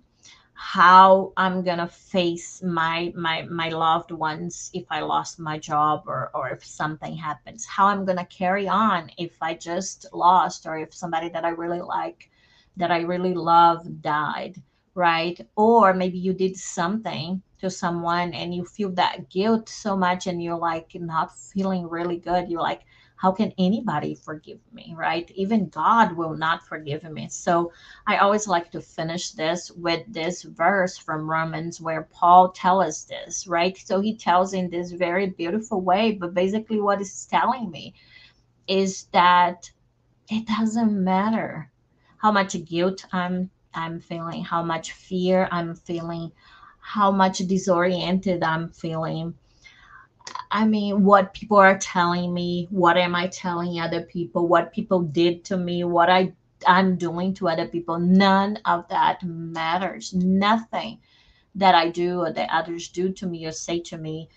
how I'm going to face my loved ones if I lost my job, or if something happens, how I'm going to carry on if I just lost, or if somebody that I really like, that I really love, died, right? Or maybe you did something to someone and you feel that guilt so much, and you're like not feeling really good. You're like, how can anybody forgive me, right? Even God will not forgive me. So I always like to finish this with this verse from Romans where Paul tells us this, right? So he tells in this very beautiful way, but basically what he's telling me is that it doesn't matter how much guilt I'm feeling, how much fear I'm feeling, how much disoriented I'm feeling. I mean, what people are telling me, what am I telling other people, what people did to me, what I'm doing to other people, none of that matters. Nothing that I do or that others do to me or say to me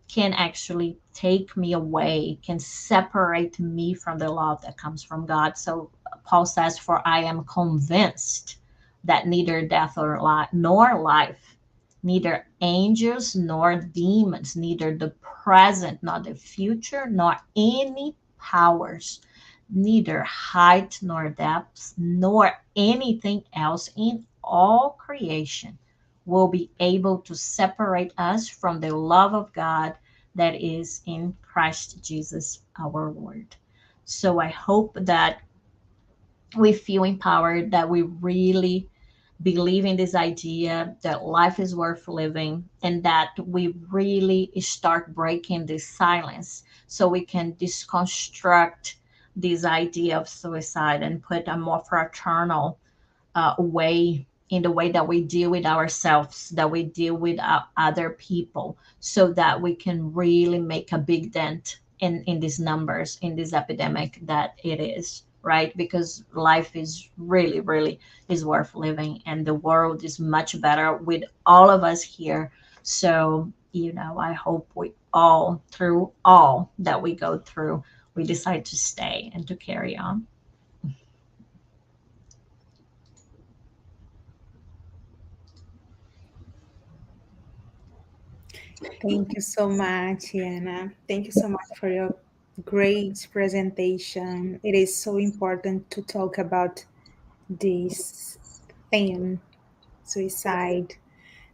can actually take me away, can separate me from the love that comes from God. So Paul says, for I am convinced that neither death or life, nor life, neither angels nor demons, neither the present nor the future, nor any powers, neither height nor depth, nor anything else in all creation will be able to separate us from the love of God that is in Christ Jesus our Lord. So I hope that we feel empowered, that we really believe in this idea that life is worth living, and that we really start breaking this silence so we can deconstruct this idea of suicide and put a more fraternal way in the way that we deal with ourselves, that we deal with other people, so that we can really make a big dent in these numbers, in this epidemic that it is, right? Because life is really, really is worth living, and the world is much better with all of us here. So, I hope we all, through all that we go through, we decide to stay and to carry on. Thank you so much, Yana. Thank you so much for your great presentation. It is so important to talk about this thing, suicide.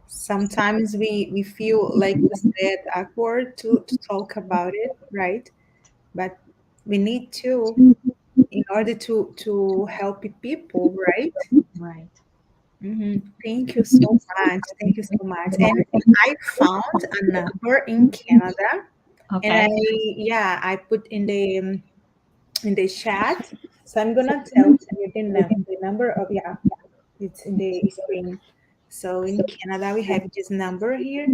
Sometimes we feel like you said awkward to talk about it, right? But we need to in order to help people, right? Right. Thank you so much. Thank you so much. And I found a number in Canada, and Okay. I put in the chat. So I'm gonna tell you the number of it's in the screen. So in Canada we have this number here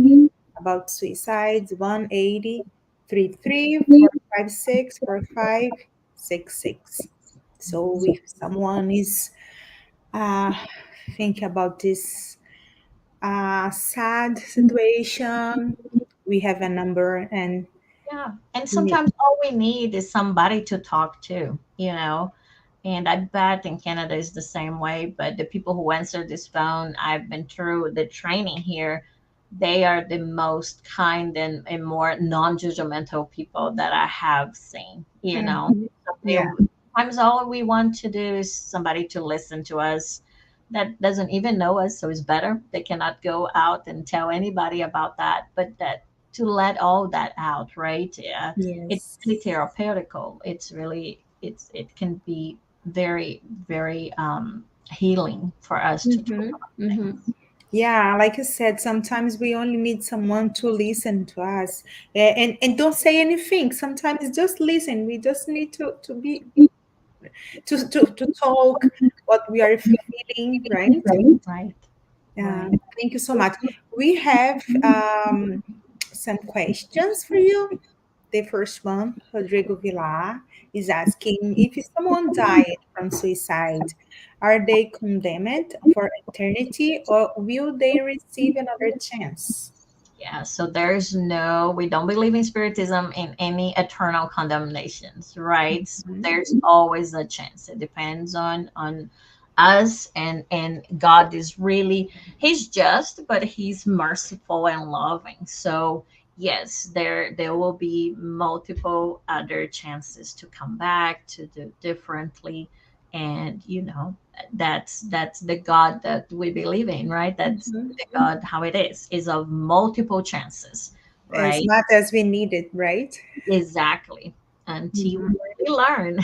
about suicides 1-80-33-456-4566. So if someone is uh think about this sad situation, we have a number and Yeah. And we, sometimes all we need is somebody to talk to. And I bet in Canada is the same way. But the people who answer this phone, I've been through the training here. They are the most kind and more non judgmental people that I have seen. Mhm. So they Yeah. sometimes all we want to do is somebody to listen to us that doesn't even know us, so it's better they cannot go out and tell anybody about that, but that to let all that out, right? Yeah, it's Yes. really therapeutical. It's really it can be very very healing for us to talk Mm-hmm. about Mm-hmm. things. Yeah, like you said, sometimes we only need someone to listen to us. And don't say anything. Sometimes just listen. We just need to be to talk what we are feeling, right? Right, Yeah, right. thank you so much. We have some questions for you. The first one, Rodrigo Villar, is asking if someone died from suicide, are they condemned for eternity or will they receive another chance? Yeah, so there's no, we don't believe in Spiritism in any eternal condemnations, right? So Mhm. there's always a chance. It depends on us, and God is really, He's just, but He's merciful and loving. So yes, there will be multiple other chances to come back to do differently, and that's the God that we believe in, right? That's Mhm. the God how it is of multiple chances, As right? much as we need it, right? Exactly. Until Mhm. we learn.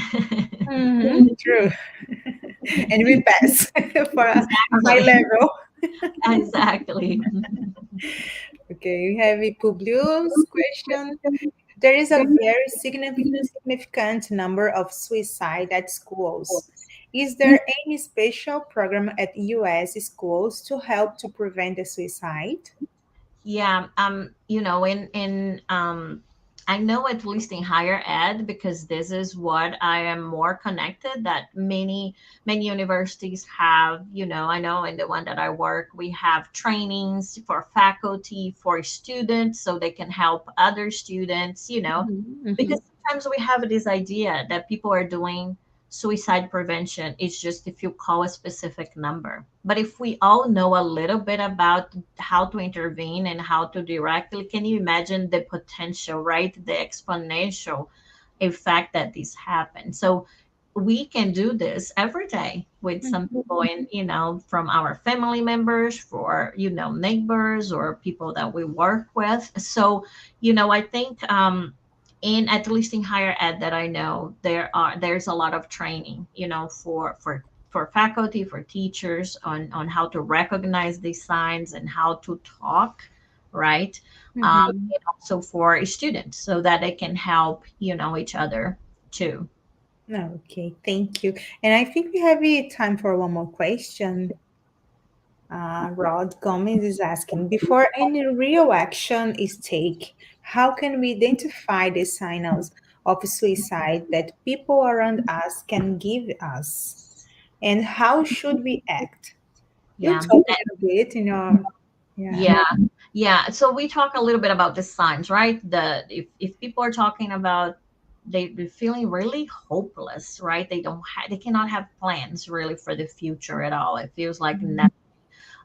Mhm. True. And we pass for a high Exactly. level. Exactly. Okay, we have a Publius question. There is a very significant number of suicide at schools. Is there any special program at US schools to help to prevent the suicide? Yeah, in I know at least in higher ed, because this is what I am more connected, that many universities have, I know in the one that I work, we have trainings for faculty, for students, so they can help other students, Mhm. because sometimes we have this idea that people are doing suicide prevention. It's just if you call a specific number. But if we all know a little bit about how to intervene and how to directly, can you imagine the potential, right? The exponential effect that this happens. So we can do this every day with some Mhm. people in, from our family members, for, neighbors or people that we work with. So, I think in, at least in higher ed that I know, there's a lot of training, for faculty, for teachers, on how to recognize these signs and how to talk, right? Mhm. And also for students, so that they can help, each other too. Okay, thank you. And I think we have time for one more question. Rod Gomez is asking, before any real action is taken, how can we identify the signals of suicide that people around us can give us? And how should we act? You Yeah. talk a little bit in your, yeah. Yeah, yeah. So we talk a little bit about the signs, right? If people are talking about they're feeling really hopeless, right? They cannot have plans really for the future at all. It feels like Mhm. nothing,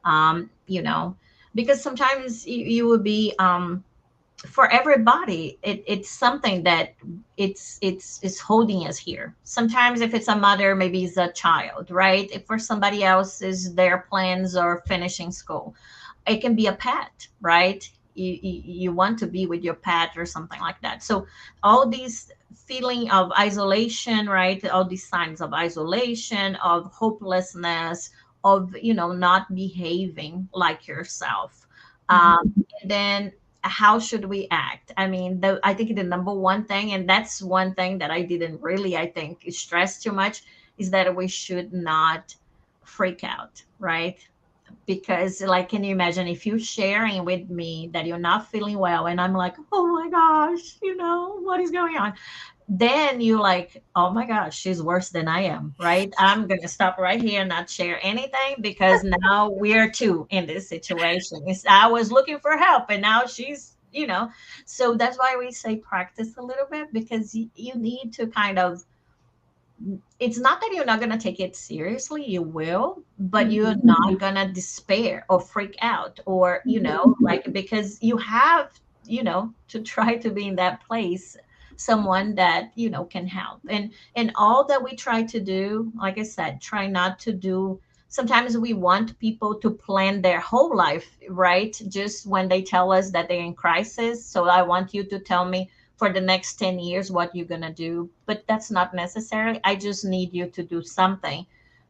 um, you know, because sometimes you would be for everybody it's something that it's holding us here. Sometimes if it's a mother, maybe it's a child, right? If for somebody else is their plans or finishing school, it can be a pet, right? You want to be with your pet or something like that. So all these feeling of isolation, right? All these signs of isolation, of hopelessness, of not behaving like yourself. Mhm. And then how should we act? I mean, I think the number one thing, and that's one thing that I didn't really, I think, stress too much, is that we should not freak out, right? Because, like, can you imagine if you sharing with me that you're not feeling well, and I'm like, oh my gosh, what is going on? Then you like, oh my gosh, she's worse than I am, right? I'm gonna stop right here and not share anything, because now we're two in this situation. I was looking for help, and now she's, so that's why we say practice a little bit, because you need to kind of, it's not that you're not going to take it seriously, you will, but you're Mhm. not going to despair or freak out, or like, because you have, to try to be in that place someone that can help. And all that we try to do, like I said, try not to do. Sometimes we want people to plan their whole life, right? Just when they tell us that they're in crisis. So I want you to tell me for the next 10 years what you're going to do. But that's not necessary. I just need you to do something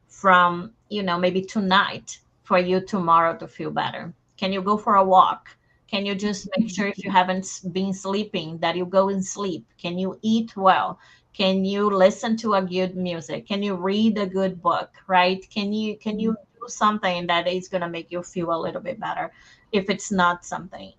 from, maybe tonight for you tomorrow to feel better. Can you go for a walk? Can you just make sure if you haven't been sleeping that you go and sleep? Can you eat well? Can you listen to a good music? Can you read a good book, right? Can you do something that is going to make you feel a little bit better if it's not something,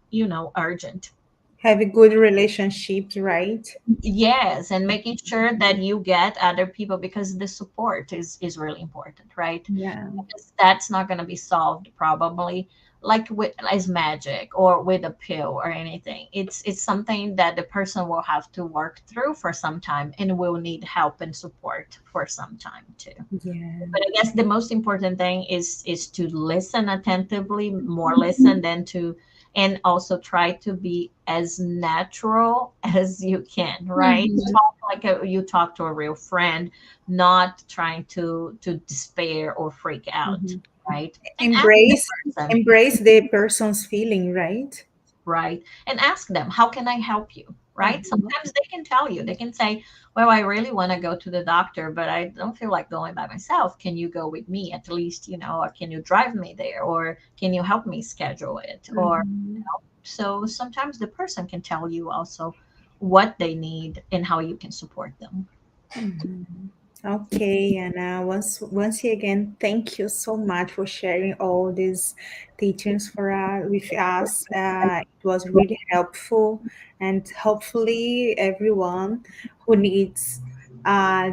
urgent. Have a good relationships, right? Yes, and making sure that you get other people, because the support is really important, right? Yeah. Because that's not going to be solved probably like with as magic or with a pill or anything. It's something that the person will have to work through for some time and will need help and support for some time too. Yeah. But I guess the most important thing is to listen attentively, more listen than to, and also try to be as natural as you can, right? Mhm. Talk like you talk to a real friend, not trying to despair or freak out, Mhm. right? And ask the Embrace person, embrace the person's feeling, right? right? And ask them, how can I help you? Right? Mhm. Sometimes they can tell you, they can say, well, I really want to go to the doctor, but I don't feel like going by myself. Can you go with me? At least, or can you drive me there? Or can you help me schedule it? Or, Mhm. so sometimes the person can tell you also what they need and how you can support them. Mhm. Okay, Anna. Once again, thank you so much for sharing all these teachings for with us. It was really helpful, and hopefully, everyone who needs uh,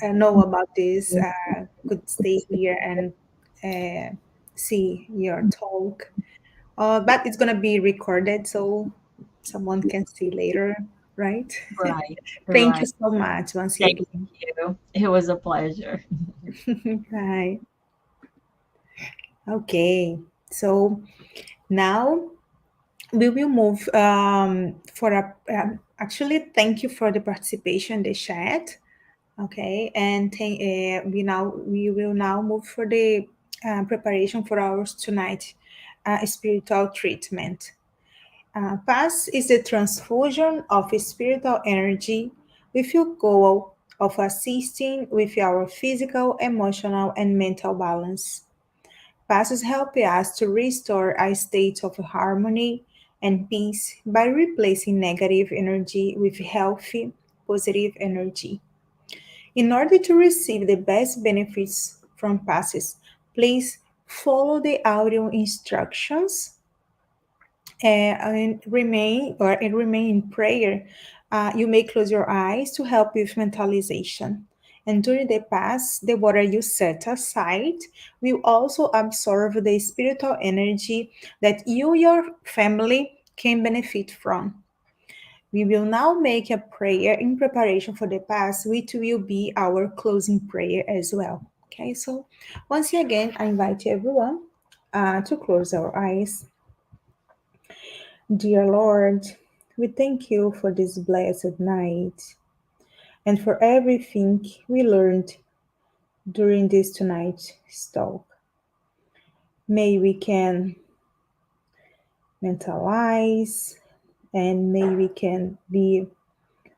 know about this could stay here and uh, see your talk. But it's gonna be recorded, so someone can see later, right? Right, Thank you right. so much once Thank again. you. It was a pleasure. Right. Okay. So now we will move for a. Actually, thank you for the participation in the chat. Okay, and we will now move for the preparation for our tonight spiritual treatment. Pass is the transfusion of spiritual energy with the goal of assisting with our physical, emotional, and mental balance. Passes help us to restore a state of harmony and peace by replacing negative energy with healthy, positive energy. In order to receive the best benefits from passes, please follow the audio instructions and remain in prayer. You may close your eyes to help with mentalization. And during the pass, the water you set aside will also absorb the spiritual energy that you, your family, can benefit from. We will now make a prayer in preparation for the pass, which will be our closing prayer as well. Okay, so once again, I invite everyone to close our eyes. Dear Lord, we thank you for this blessed night and for everything we learned during this tonight's talk. May we can mentalize and may we can be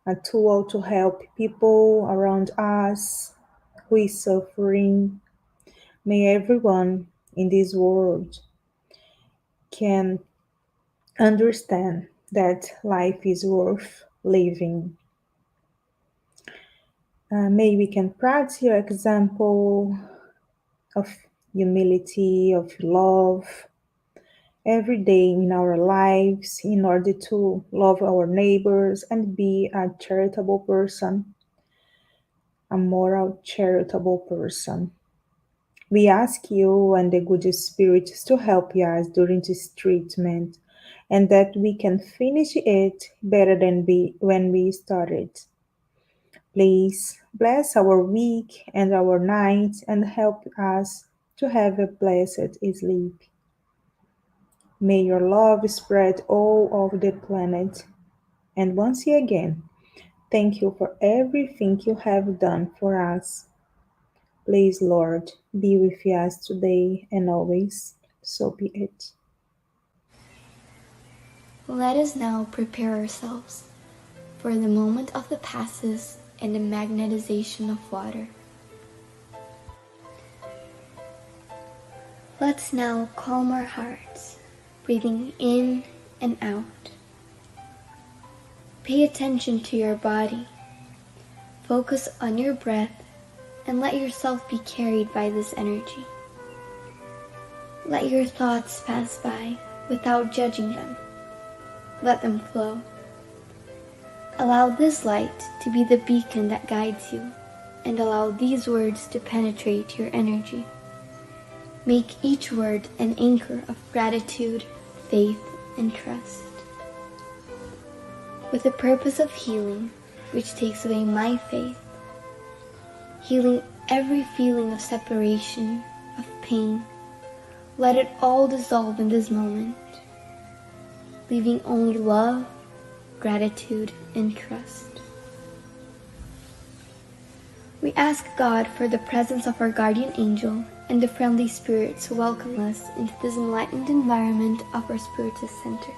a tool to help people around us who is suffering. May everyone in this world can understand that life is worth living. May we can practice your example of humility, of love every day in our lives in order to love our neighbors and be a charitable person, a moral, charitable person. We ask you and the good spirits to help us during this treatment and that we can finish it better than when we started. Please bless our week and our night and help us to have a blessed sleep. May your love spread all over the planet. And once again, Thank you for everything you have done for us. Please, Lord, be with us today and always. So be it. Let us now prepare ourselves for the moment of the passes and the magnetization of water. Let's now calm our hearts, breathing in and out. Pay attention to your body. Focus on your breath and let yourself be carried by this energy. Let your thoughts pass by without judging them. Let them flow. Allow this light to be the beacon that guides you, and allow these words to penetrate your energy. Make each word an anchor of gratitude, faith, and trust. With the purpose of healing, which takes away my faith, healing every feeling of separation, of pain, let it all dissolve in this moment, leaving only love, gratitude, and trust. We ask God for the presence of our guardian angel and the friendly spirits who welcome us into this enlightened environment of our Spiritist Center.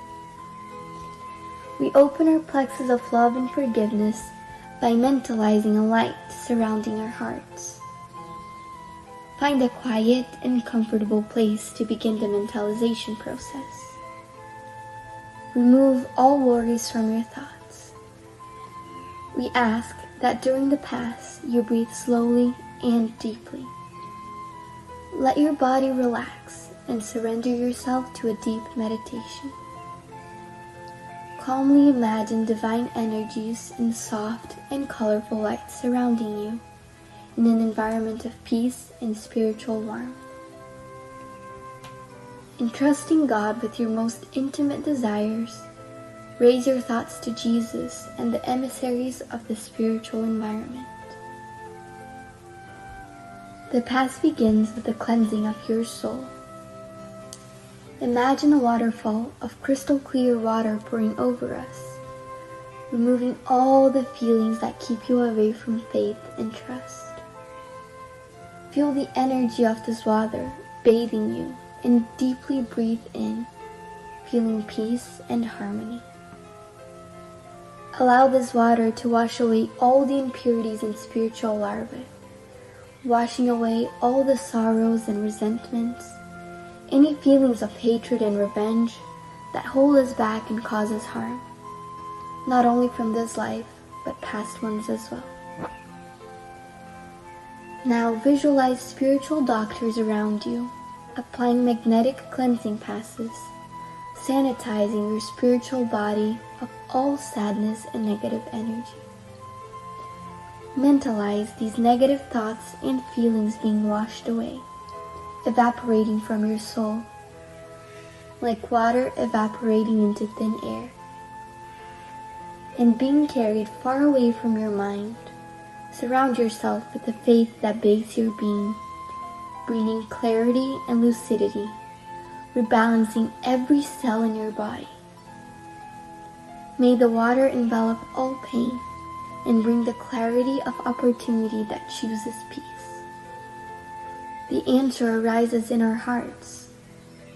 We open our plexus of love and forgiveness by mentalizing a light surrounding our hearts. Find a quiet and comfortable place to begin the mentalization process. Remove all worries from your thoughts. We ask that during the pass you breathe slowly and deeply. Let your body relax and surrender yourself to a deep meditation. Calmly imagine divine energies in soft and colorful light surrounding you in an environment of peace and spiritual warmth. Entrusting God with your most intimate desires, raise your thoughts to Jesus and the emissaries of the spiritual environment. The path begins with the cleansing of your soul. Imagine a waterfall of crystal clear water pouring over us, removing all the feelings that keep you away from faith and trust. Feel the energy of this water bathing you and deeply breathe in, feeling peace and harmony. Allow this water to wash away all the impurities and spiritual larvae, washing away all the sorrows and resentments, any feelings of hatred and revenge that hold us back and cause us harm, not only from this life, but past ones as well. Now visualize spiritual doctors around you, applying magnetic cleansing passes, sanitizing your spiritual body of all sadness and negative energy. Mentalize these negative thoughts and feelings being washed away, evaporating from your soul, like water evaporating into thin air, and being carried far away from your mind. Surround yourself with the faith that bathes your being, bringing clarity and lucidity, rebalancing every cell in your body. May the water envelop all pain and bring the clarity of opportunity that chooses peace. The answer arises in our hearts,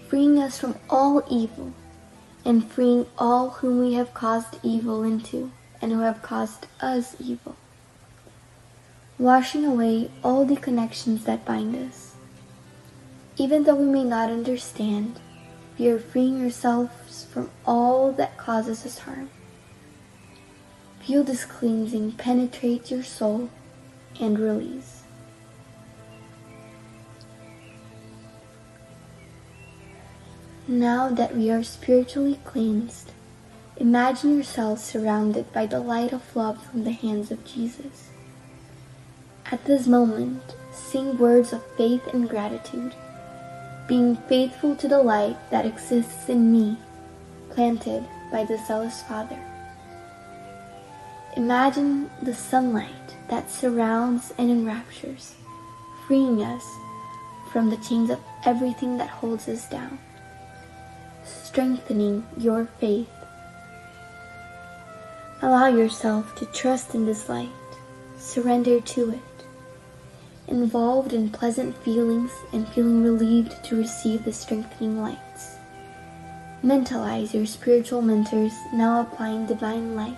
freeing us from all evil and freeing all whom we have caused evil into and who have caused us evil, washing away all the connections that bind us. Even though we may not understand, we are freeing ourselves from all that causes us harm. Feel this cleansing penetrate your soul and release. Now that we are spiritually cleansed, imagine yourself surrounded by the light of love from the hands of Jesus. At this moment, sing words of faith and gratitude, being faithful to the light that exists in me, planted by the zealous Father. Imagine the sunlight that surrounds and enraptures, freeing us from the chains of everything that holds us down, strengthening your faith. Allow yourself to trust in this light. Surrender to it. Involved in pleasant feelings and feeling relieved to receive the strengthening lights. Mentalize your spiritual mentors now applying divine light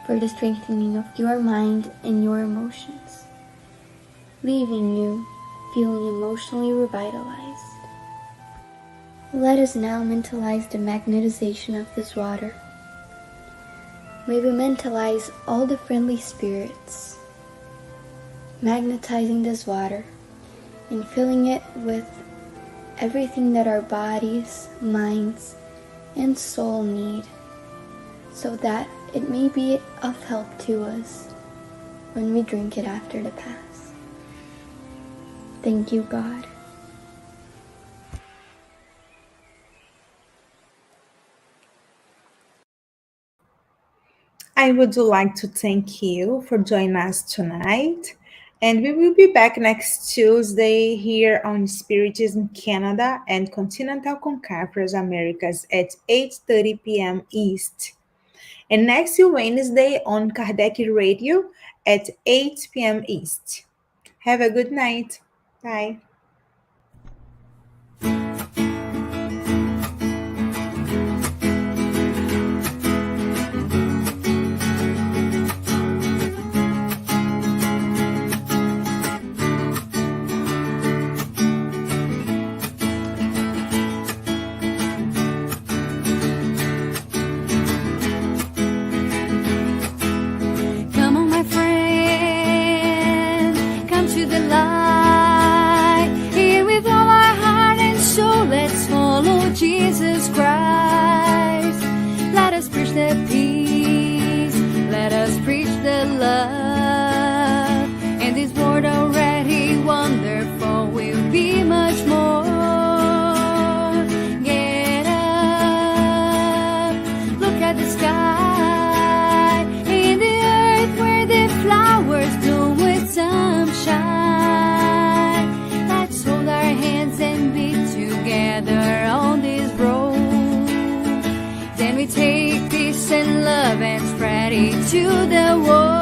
for the strengthening of your mind and your emotions, leaving you feeling emotionally revitalized. Let us now mentalize the magnetization of this water. May we mentalize all the friendly spirits, magnetizing this water and filling it with everything that our bodies, minds, and soul need, so that it may be of help to us when we drink it after the pass. Thank you, God. I would like to thank you for joining us tonight. And we will be back next Tuesday here on Spiritism Canada and Continental Conference Americas at 8:30 p.m. East. And next Wednesday on Kardec Radio at 8 p.m. East. Have a good night. Bye. Come on, my friend, come to the light. Here with all our heart and soul, let's follow Jesus Christ. Let us preach the peace, let us preach the love. And this world already wonderful will be much more. Get up, look at the sky, in the earth where the flowers bloom with sunshine. Let's hold our hands and be together on this road. Then we take peace and love and spread it to the world.